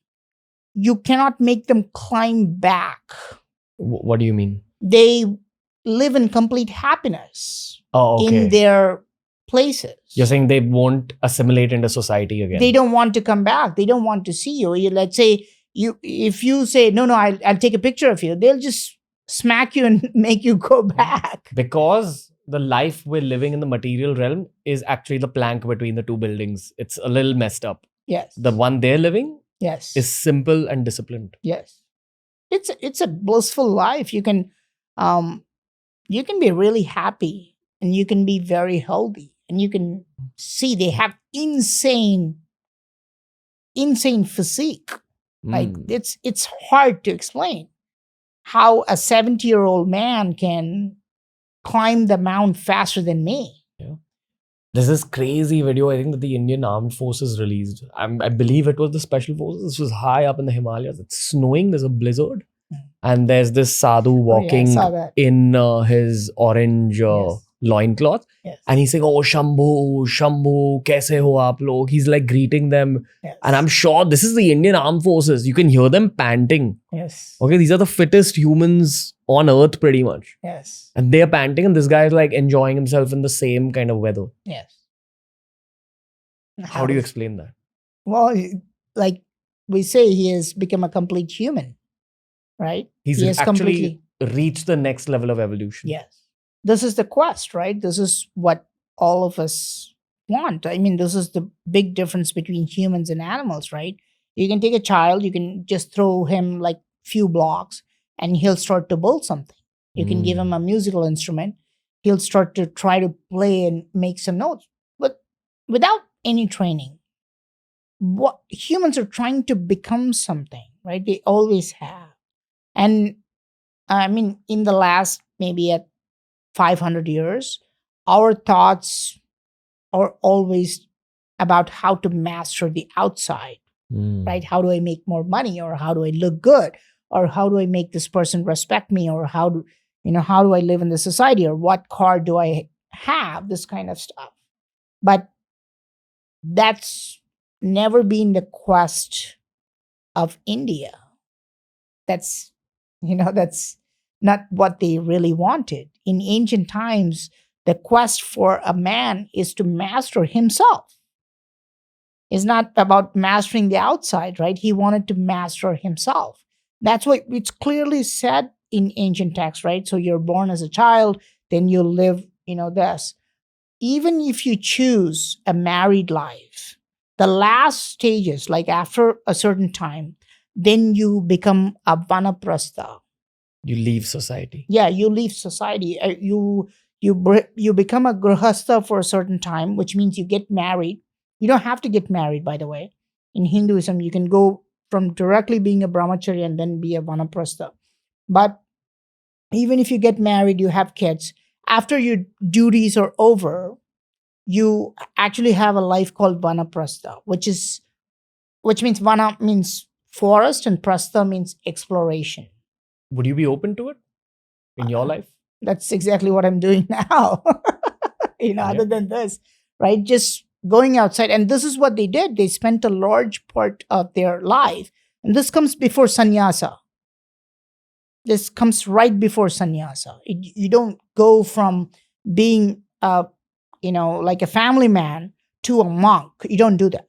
you cannot make them climb back. What do you mean? They live in complete happiness in their places. You're saying they won't assimilate into society again. They don't want to come back. They don't want to see you. Let's say if you say, no, I'll take a picture of you, they'll just smack you and make you go back. Because the life we're living in the material realm is actually the plank between the two buildings. It's a little messed up. Yes. The one they're living yes is simple and disciplined. Yes. It's a blissful life. You can be really happy and you can be very healthy. And you can see they have insane physique. Like it's hard to explain how a 70-year-old man can climb the mount faster than me. Yeah. There's this crazy video, I think, that the Indian Armed Forces released. I believe it was the Special Forces. This was high up in the Himalayas. It's snowing. There's a blizzard. And there's this sadhu walking in his orange loincloth. Yes. And he's saying, oh, Shambhu, Shambhu, kaise ho aap log? He's like greeting them. Yes. And I'm sure this is the Indian Armed Forces. You can hear them panting. Yes. Okay, these are the fittest humans on earth pretty much. Yes. And they're panting and this guy is like enjoying himself in the same kind of weather. Yes. How do you explain that? Well, like we say, he has become a complete human, right? He has actually reached the next level of evolution. Yes. This is the quest, right? This is what all of us want. I mean, this is the big difference between humans and animals, right? You can take a child, you can just throw him like few blocks and he'll start to build something. You can give him a musical instrument, he'll start to try to play and make some notes. But without any training, what humans are trying to become something, right? They always have. And I mean, in the last maybe at 500 years, our thoughts are always about how to master the outside, right? How do I make more money, or how do I look good, or how do I make this person respect me, or how do I live in the society, or what car do I have, this kind of stuff. But that's never been the quest of India. That's not what they really wanted. In ancient times, the quest for a man is to master himself. It's not about mastering the outside, right? He wanted to master himself. That's what it's clearly said in ancient texts, right? So you're born as a child, then you live, this. Even if you choose a married life, the last stages, like after a certain time, then you become a vanaprastha. You leave society. Yeah, you leave society. You become a grihastha for a certain time, which means you get married. You don't have to get married, by the way. In Hinduism, you can go from directly being a brahmachari and then be a vanaprastha. But even if you get married, you have kids, after your duties are over, you actually have a life called vanaprastha, which means vana means forest and prastha means exploration. Would you be open to it in your life? That's exactly what I'm doing now. Yeah. Other than this, right? Just going outside. And this is what they did. They spent a large part of their life. And this comes before sannyasa. This comes right before sannyasa. You don't go from being, like a family man to a monk. You don't do that.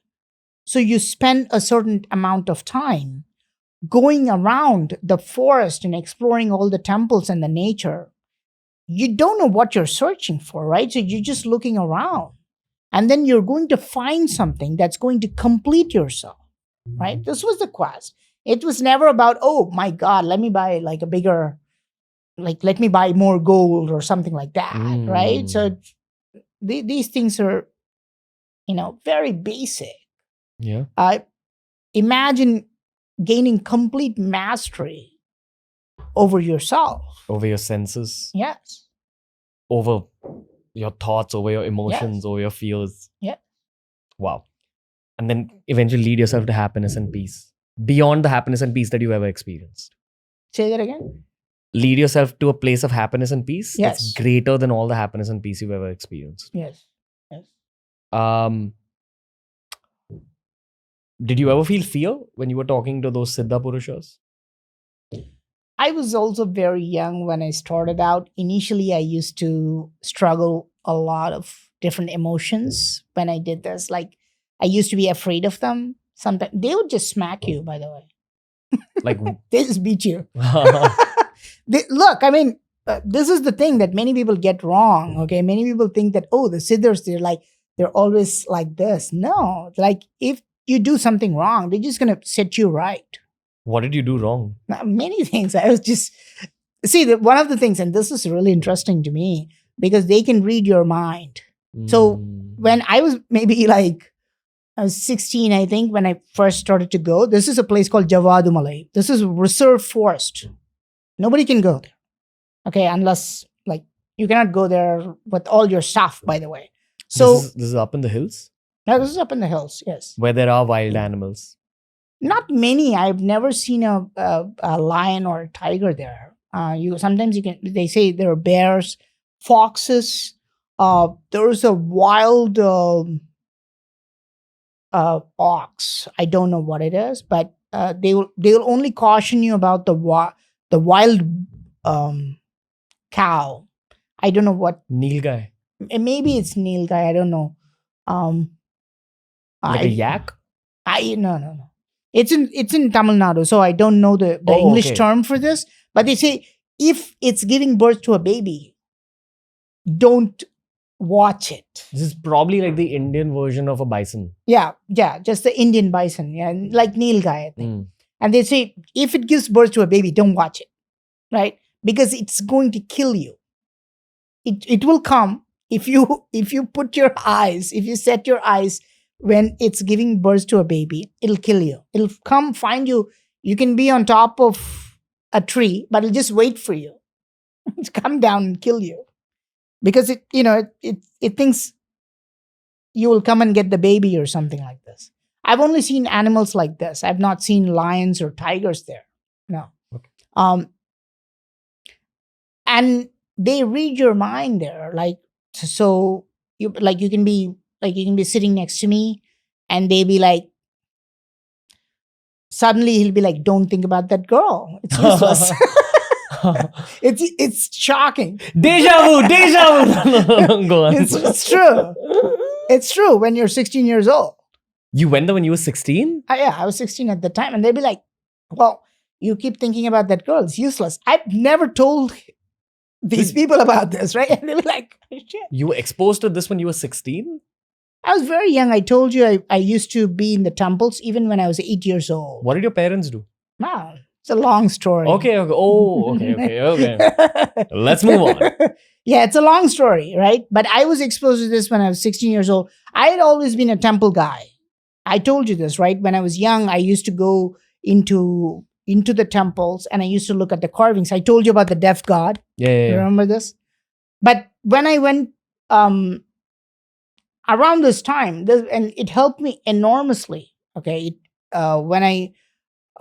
So you spend a certain amount of time going around the forest and exploring all the temples and the nature. You don't know what you're searching for, right? So you're just looking around. And then you're going to find something that's going to complete yourself, right? This was the quest. It was never about, oh my God, let me buy like a bigger, like, let me buy more gold or something like that, right? So these things are, very basic. Yeah. Imagine gaining complete mastery over yourself. Over your senses, Yes. over your thoughts, over your emotions, Yes. over your fears. Yeah. Wow. And then eventually lead yourself to happiness and peace. Beyond the happiness and peace that you've ever experienced. Say that again. Lead yourself to a place of happiness and peace Yes. that's greater than all the happiness and peace you've ever experienced. Yes. Yes. Did you ever feel fear when you were talking to those Siddha Purushas? I was also very young when I started out. Initially, I used to struggle a lot of different emotions when I did this. Like, I used to be afraid of them. Sometimes they would just smack you, by the way. Like, They just beat you. Look, I mean, this is the thing that many people get wrong. Okay. Many people think that, oh, the Siddhars, they're always like this. No, like if you do something wrong, they're just going to set you right. what did you do wrong? Many things. I was just one of the things, and this is really interesting to me because they can read your mind. So when I was maybe like I was 16, I think, when I first started to go, this is a place called Javadumalai. This is a reserve forest. Nobody can go there. Okay, unless like you cannot go there with all your stuff, by the way. So this is up in the hills? now this is up in the hills, yes. Where there are wild animals. Not many. I've never seen a lion or a tiger there. They say there are bears, foxes. There's a wild ox. I don't know what it is, but they'll only caution you about the wild cow. I don't know what. Nilgai. Maybe it's nilgai. I don't know. Like a yak? No. It's in Tamil Nadu, so I don't know the English term for this. But they say if it's giving birth to a baby, don't watch it. This is probably like the Indian version of a bison. Yeah, just the Indian bison, yeah, like Nilgai, I think. And they say if it gives birth to a baby, don't watch it, right? Because it's going to kill you. It will come if you set your eyes when it's giving birth to a baby, it'll kill you. It'll come find you. You can be on top of a tree, but it'll just wait for you. It'll come down and kill you. Because it thinks you will come and get the baby or something like this. I've only seen animals like this. I've not seen lions or tigers there. No. Okay. And they read your mind there. Like, so you can be sitting next to me and they be like, suddenly he'll be like, don't think about that girl. It's useless. It's shocking. Deja vu. Go on. It's true. It's true when you're 16 years old. You went there when you were 16? Yeah, I was 16 at the time. And they'd be like, well, you keep thinking about that girl. It's useless. I've never told these people about this, right? And they'll be like, shit. You were exposed to this when you were 16? I was very young. I told you I used to be in the temples even when I was 8 years old. What did your parents do? Wow, it's a long story. Okay. Oh, okay. Let's move on. Yeah, it's a long story, right? But I was exposed to this when I was 16 years old. I had always been a temple guy. I told you this, right? When I was young, I used to go into the temples and I used to look at the carvings. I told you about the deaf god. Yeah. You remember this? But when I went around this time, and it helped me enormously. Okay, when I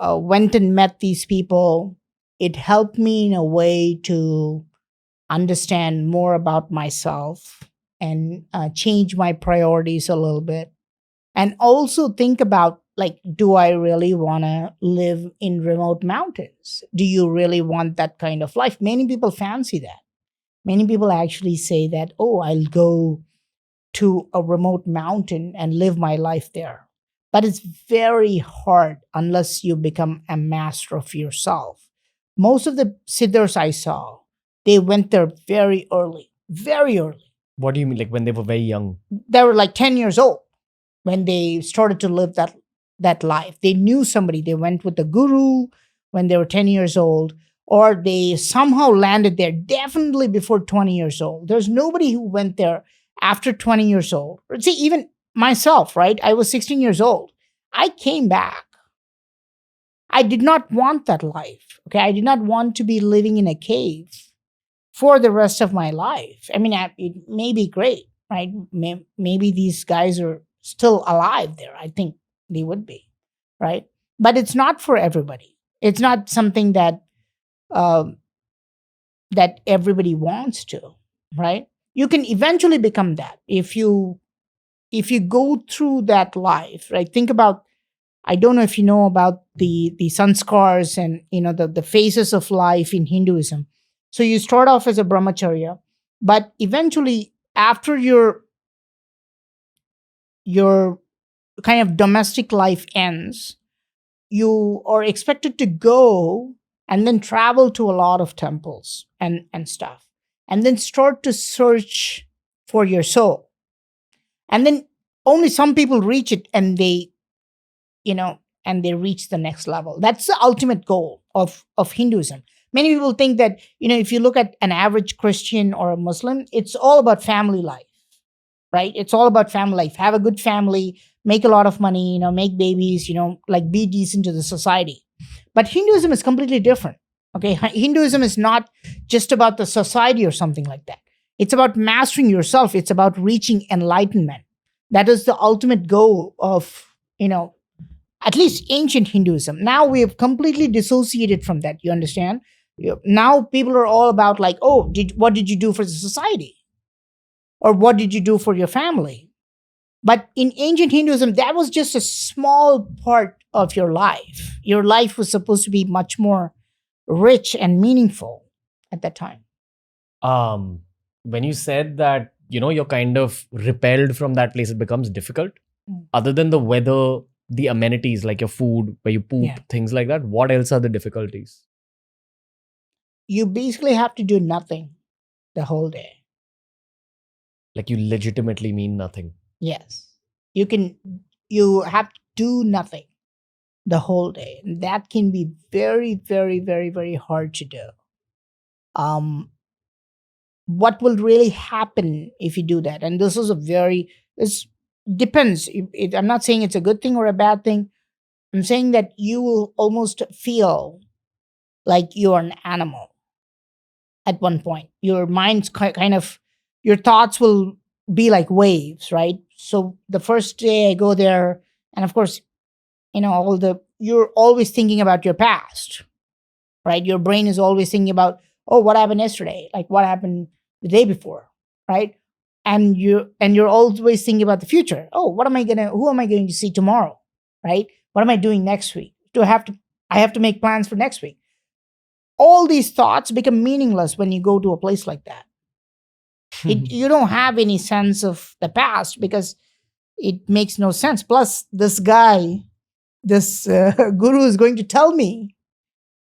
went and met these people, it helped me in a way to understand more about myself and change my priorities a little bit, and also think about, like, do I really want to live in remote mountains? Do you really want that kind of life? Many people fancy that. Many people actually say that, oh, I'll go to a remote mountain and live my life there. But it's very hard unless you become a master of yourself. Most of the siddhars I saw, they went there very early, very early. What do you mean? Like when they were very young? They were like 10 years old when they started to live that life. They knew somebody. They went with the guru when they were 10 years old, or they somehow landed there definitely before 20 years old. There's nobody who went there after 20 years old. See, even myself, right? I was 16 years old. I came back. I did not want that life. Okay. I did not want to be living in a cave for the rest of my life. I mean, it may be great, right? Maybe these guys are still alive there. I think they would be, right? But it's not for everybody. It's not something that um, that everybody wants to, right? You can eventually become that if you go through that life, right? Think about, I don't know if you know about the sanskars and the phases of life in Hinduism. So you start off as a brahmacharya, but eventually after your kind of domestic life ends, you are expected to go and then travel to a lot of temples and stuff, and then start to search for your soul. And then only some people reach it, and they reach the next level. That's the ultimate goal of Hinduism. Many people think that, if you look at an average Christian or a Muslim, it's all about family life, right? It's all about family life. Have a good family, make a lot of money, make babies, like be decent to the society. But Hinduism is completely different. Okay. Hinduism is not just about the society or something like that. It's about mastering yourself. It's about reaching enlightenment. That is the ultimate goal of, at least ancient Hinduism. Now we have completely dissociated from that. You understand? Now people are all about, like, oh, what did you do for the society? Or what did you do for your family? But in ancient Hinduism, that was just a small part of your life. Your life was supposed to be much more rich and meaningful at that time. Um, when you said that, you're kind of repelled from that place, it becomes difficult. Mm. Other than the weather, the amenities like your food, where you poop, Yeah. things like that, what else are the difficulties? You basically have to do nothing the whole day. Like you legitimately mean nothing. Yes. You have to do nothing the whole day. And that can be very, very, very, very hard to do. What will really happen if you do that? And this is this depends. I'm not saying it's a good thing or a bad thing. I'm saying that you will almost feel like you're an animal at one point. Your mind's kind of, your thoughts will be like waves, right? So the first day I go there, and of course, you're always thinking about your past, right? Your brain is always thinking about, oh, what happened yesterday? Like what happened the day before, right? And you're always thinking about the future. Oh, who am I going to see tomorrow? Right? What am I doing next week? I have to make plans for next week. All these thoughts become meaningless when you go to a place like that. You don't have any sense of the past because it makes no sense. Plus, this guru is going to tell me,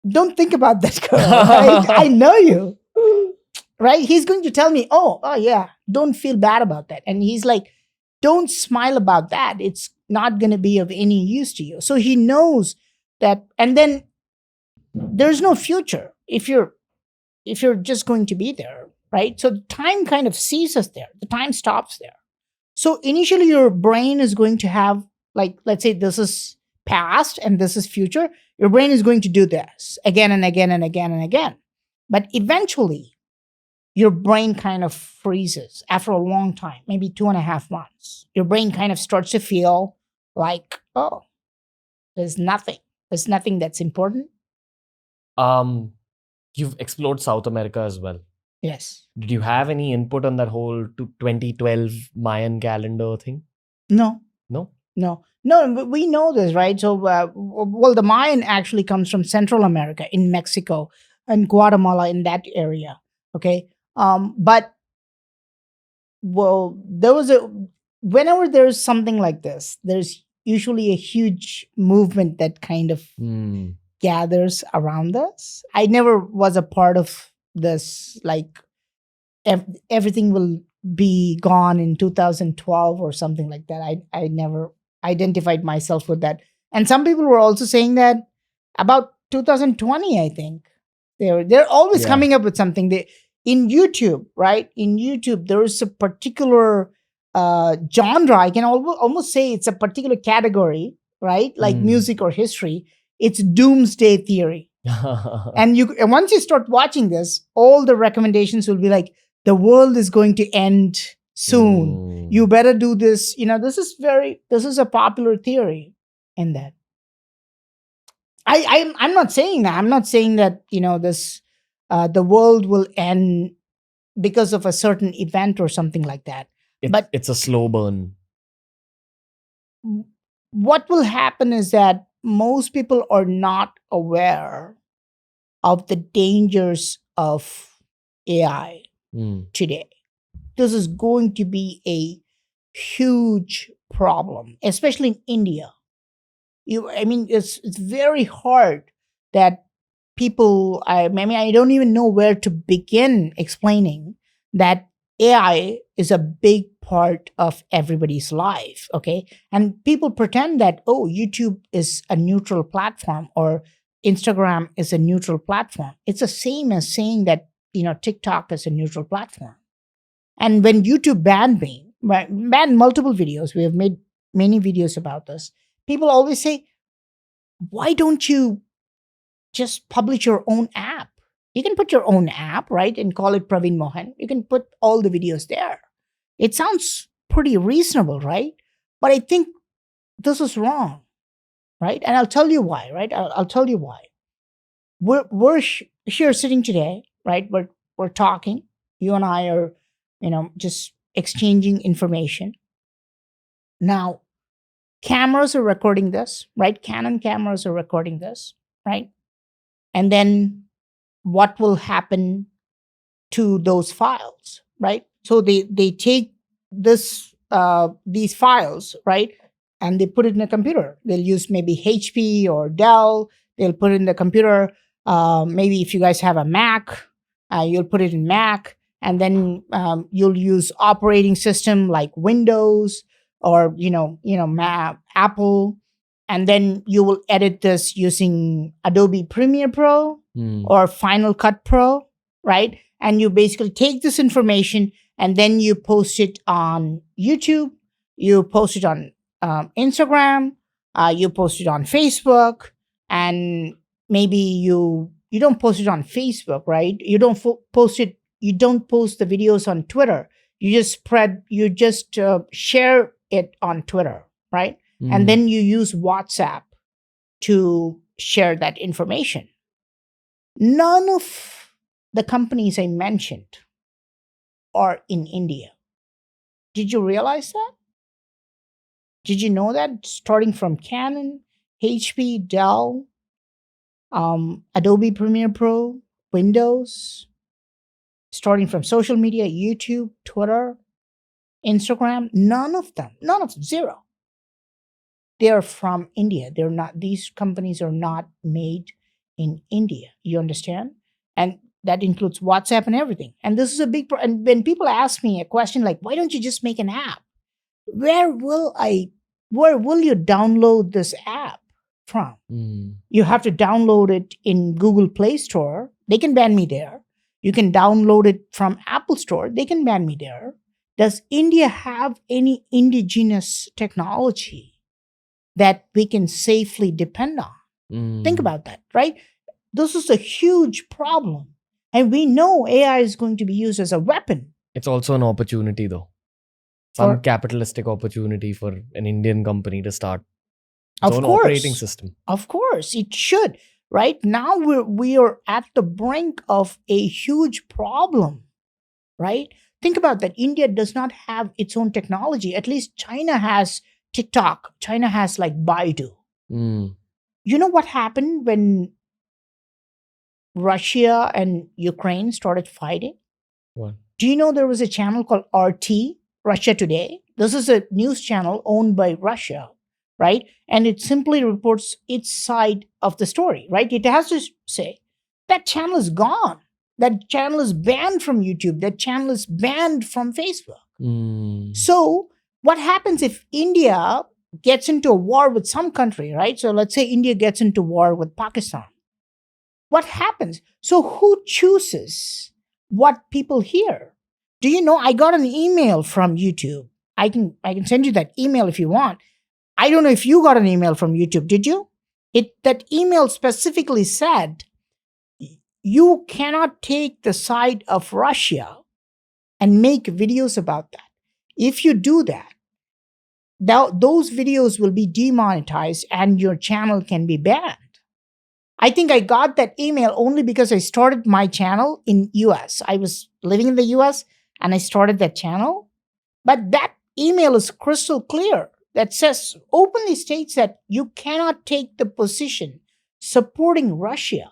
don't think about that girl. Right? I know you. Right? He's going to tell me, oh yeah, don't feel bad about that. And he's like, don't smile about that. It's not going to be of any use to you. So he knows that. And then there's no future if you're just going to be there, right? So time kind of ceases there. The time stops there. So initially your brain is going to have, like, let's say this is past and this is future. Your brain is going to do this again and again and again and again. But eventually your brain kind of freezes after a long time, maybe 2.5 months. Your brain kind of starts to feel like, oh, there's nothing. There's nothing that's important. Um, you've explored South America as well. Yes. Did you have any input on that whole 2012 Mayan calendar thing? No. No? No, we know this, right? So, well, the Mayan actually comes from Central America, in Mexico and Guatemala, in that area. Okay. But, well, whenever there's something like this, there's usually a huge movement that kind of Hmm. gathers around us. I never was a part of this, like, everything will be gone in 2012 or something like that. I never identified myself with that. And some people were also saying that about 2020, I think. They're always Yeah. coming up with something. They in YouTube, right? In YouTube, there is a particular genre. I can almost say it's a particular category, right? Like Hmm. music or history. It's doomsday theory. And once you start watching this, all the recommendations will be like, the world is going to end soon. Hmm. You better do this. This is a popular theory in that. I'm not saying that. I'm not saying that, this the world will end because of a certain event or something like that. But It's a slow burn. what will happen is that most people are not aware of the dangers of AI Hmm. today. This is going to be a huge problem, especially in India. I mean, it's very hard that people. I don't even know where to begin explaining that AI is a big part of everybody's life. Okay, and people pretend that, oh, YouTube is a neutral platform or Instagram is a neutral platform. It's the same as saying that TikTok is a neutral platform. And when YouTube banned multiple videos, we have made many videos about this. People always say, why don't you just publish your own app? You can put your own app, right? And call it Praveen Mohan. You can put all the videos there. It sounds pretty reasonable, right? But I think this is wrong, right? And I'll tell you why, right? I'll tell you why. We're here sitting today, right? We're talking. You and I are, just exchanging information. Now, cameras are recording this, right? Canon cameras are recording this, right? And then what will happen to those files, right? So they take these files, right, and they put it in a computer. They'll use maybe HP or Dell. They'll put it in the computer. Maybe if you guys have a Mac, you'll put it in Mac, and then you'll use operating system like Windows or Apple, and then you will edit this using Adobe Premiere Pro Hmm. or Final Cut Pro, right? And you basically take this information and then you post it on YouTube, you post it on Instagram, you post it on Facebook, and maybe you don't post it on Facebook, right? You don't post it. You don't post the videos on Twitter. You just share it on Twitter, right? Hmm. And then you use WhatsApp to share that information. None of the companies I mentioned are in India. Did you realize that? Did you know that? Starting from Canon, HP, Dell, Adobe Premiere Pro, Windows, starting from social media, YouTube, Twitter, Instagram, none of them, zero. They're from India. These companies are not made in India. You understand? And that includes WhatsApp and everything. And this is a big and when people ask me a question like, why don't you just make an app? Where will you download this app from? Hmm. You have to download it in Google Play Store. They can ban me there. You can download it from Apple Store. They can ban me there. Does India have any indigenous technology that we can safely depend on? Hmm. Think about that, right? This is a huge problem. And we know AI is going to be used as a weapon It's also an opportunity, though. Some for, capitalistic opportunity for an Indian company to start its of own operating course, system. of course, it should. Right now, we are at the brink of a huge problem. Right? Think about that. India does not have its own technology. At least China has TikTok. China has like Baidu. Mm. You know what happened when Russia and Ukraine started fighting? What? Do you know there was a channel called RT, Russia Today? This is a news channel owned by Russia, right? And it simply reports its side of the story, right? It has to say that channel is gone. That channel is banned from YouTube. That channel is banned from Facebook. Mm. So, what happens if India gets into a war with some country, right? So, let's say India gets into war with Pakistan. What happens? So, who chooses what people hear? Do you know? I got an email from YouTube. I can send you that email if you want. I don't know if you got an email from YouTube. Did you? That email specifically said you cannot take the side of Russia and make videos about that. If you do that, those videos will be demonetized and your channel can be banned. I think I got that email only because I started my channel in US. I was living in the US and I started that channel. But that email is crystal clear that says openly states that you cannot take the position supporting Russia.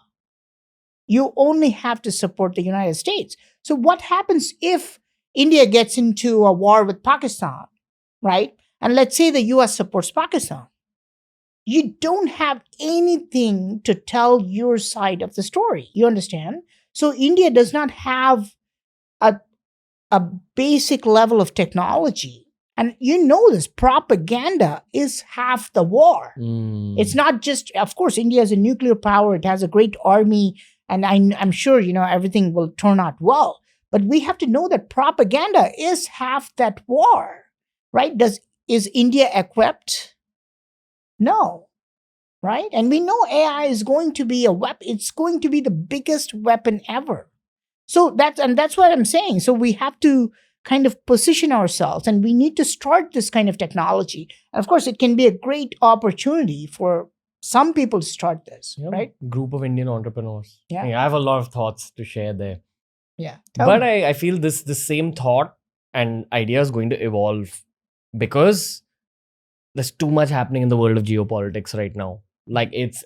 You only have to support the United States. So what happens if India gets into a war with Pakistan, right? And let's say the US supports Pakistan. You don't have anything to tell your side of the story. You understand? So India does not have a, a basic level of technology. And you know this propaganda is half the war. Mm. It's not just, of course, India has a nuclear power, it has a great army, and I'm sure, everything will turn out well. But we have to know that propaganda is half that war, right? Is India equipped? No, right? And we know AI is going to be a weapon. It's going to be the biggest weapon ever. So that's what I'm saying. So we have to kind of position ourselves and we need to start this kind of technology. And of course, it can be a great opportunity for some people to start this, Yeah, right? group of Indian entrepreneurs. Yeah. I have a lot of thoughts to share there. Yeah. But I feel this same thought and idea is going to evolve because there's too much happening in the world of geopolitics right now. Like, it's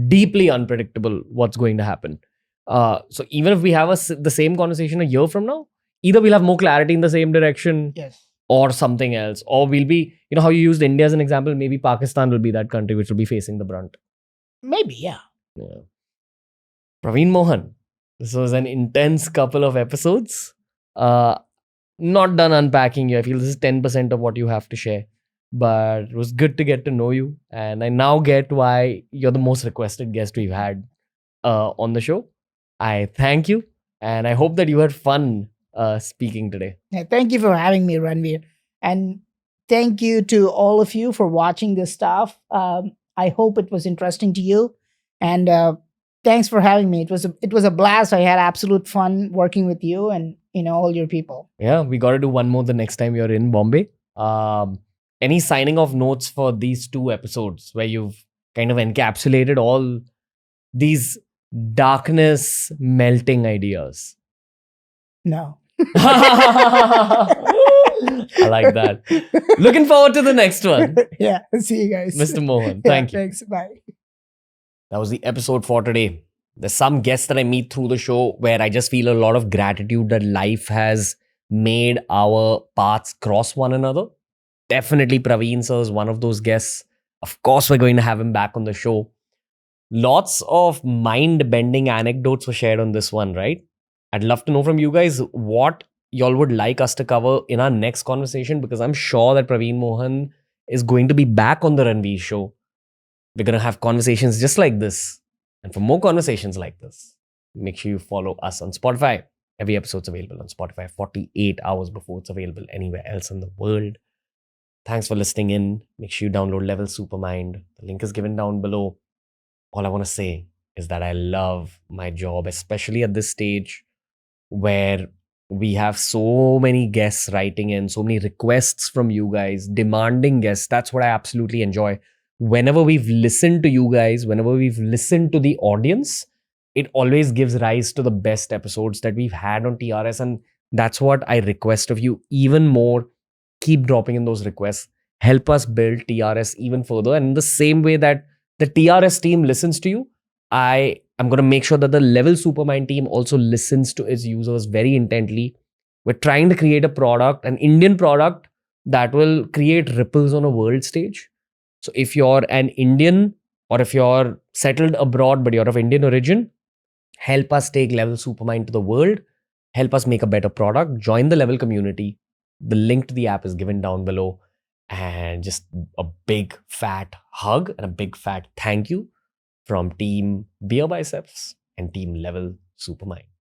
deeply unpredictable what's going to happen. So even if we have the same conversation a year from now, either we'll have more clarity in the same direction, Yes. or something else, or we'll be, how you used India as an example, maybe Pakistan will be that country which will be facing the brunt. Maybe, yeah. Yeah. Praveen Mohan, this was an intense couple of episodes. Not done unpacking you. I feel this is 10% of what you have to share. But it was good to get to know you. And I now get why you're the most requested guest we've had on the show. I thank you. And I hope that you had fun speaking today. Yeah, thank you for having me, Ranveer. And thank you to all of you for watching this stuff. I hope it was interesting to you. And thanks for having me. It was a blast. I had absolute fun working with you and all your people. Yeah, we got to do one more the next time you're in Bombay. Any signing off notes for these 2 episodes where you've kind of encapsulated all these darkness melting ideas? No. I like that. Looking forward to the next one. Yeah, see you guys. Mr. Mohan, Yeah, thank you. Thanks. Bye. That was the episode for today. There's some guests that I meet through the show where I just feel a lot of gratitude that life has made our paths cross one another. Definitely Praveen sir is one of those guests. Of course, we're going to have him back on the show. Lots of mind-bending anecdotes were shared on this one, right? I'd love to know from you guys what y'all would like us to cover in our next conversation, because I'm sure that Praveen Mohan is going to be back on the Ranveer show. We're going to have conversations just like this. And for more conversations like this, make sure you follow us on Spotify. Every episode's available on Spotify 48 hours before it's available anywhere else in the world. Thanks for listening in. Make sure you download Level Supermind. The link is given down below. All I want to say is that I love my job, especially at this stage where we have so many guests writing in, so many requests from you guys, demanding guests. That's what I absolutely enjoy. Whenever we've listened to you guys, whenever we've listened to the audience, it always gives rise to the best episodes that we've had on TRS. And that's what I request of you even more. Keep dropping in those requests. Help us build TRS even further. And in the same way that the TRS team listens to you, I am going to make sure that the Level Supermind team also listens to its users very intently. We're trying to create a product, an Indian product that will create ripples on a world stage. So if you're an Indian or if you're settled abroad but you're of Indian origin, help us take Level Supermind to the world. Help us make a better product. Join the Level community. The link to the app is given down below. And just a big fat hug and a big fat thank you from Team BeerBiceps and Team Level Supermind.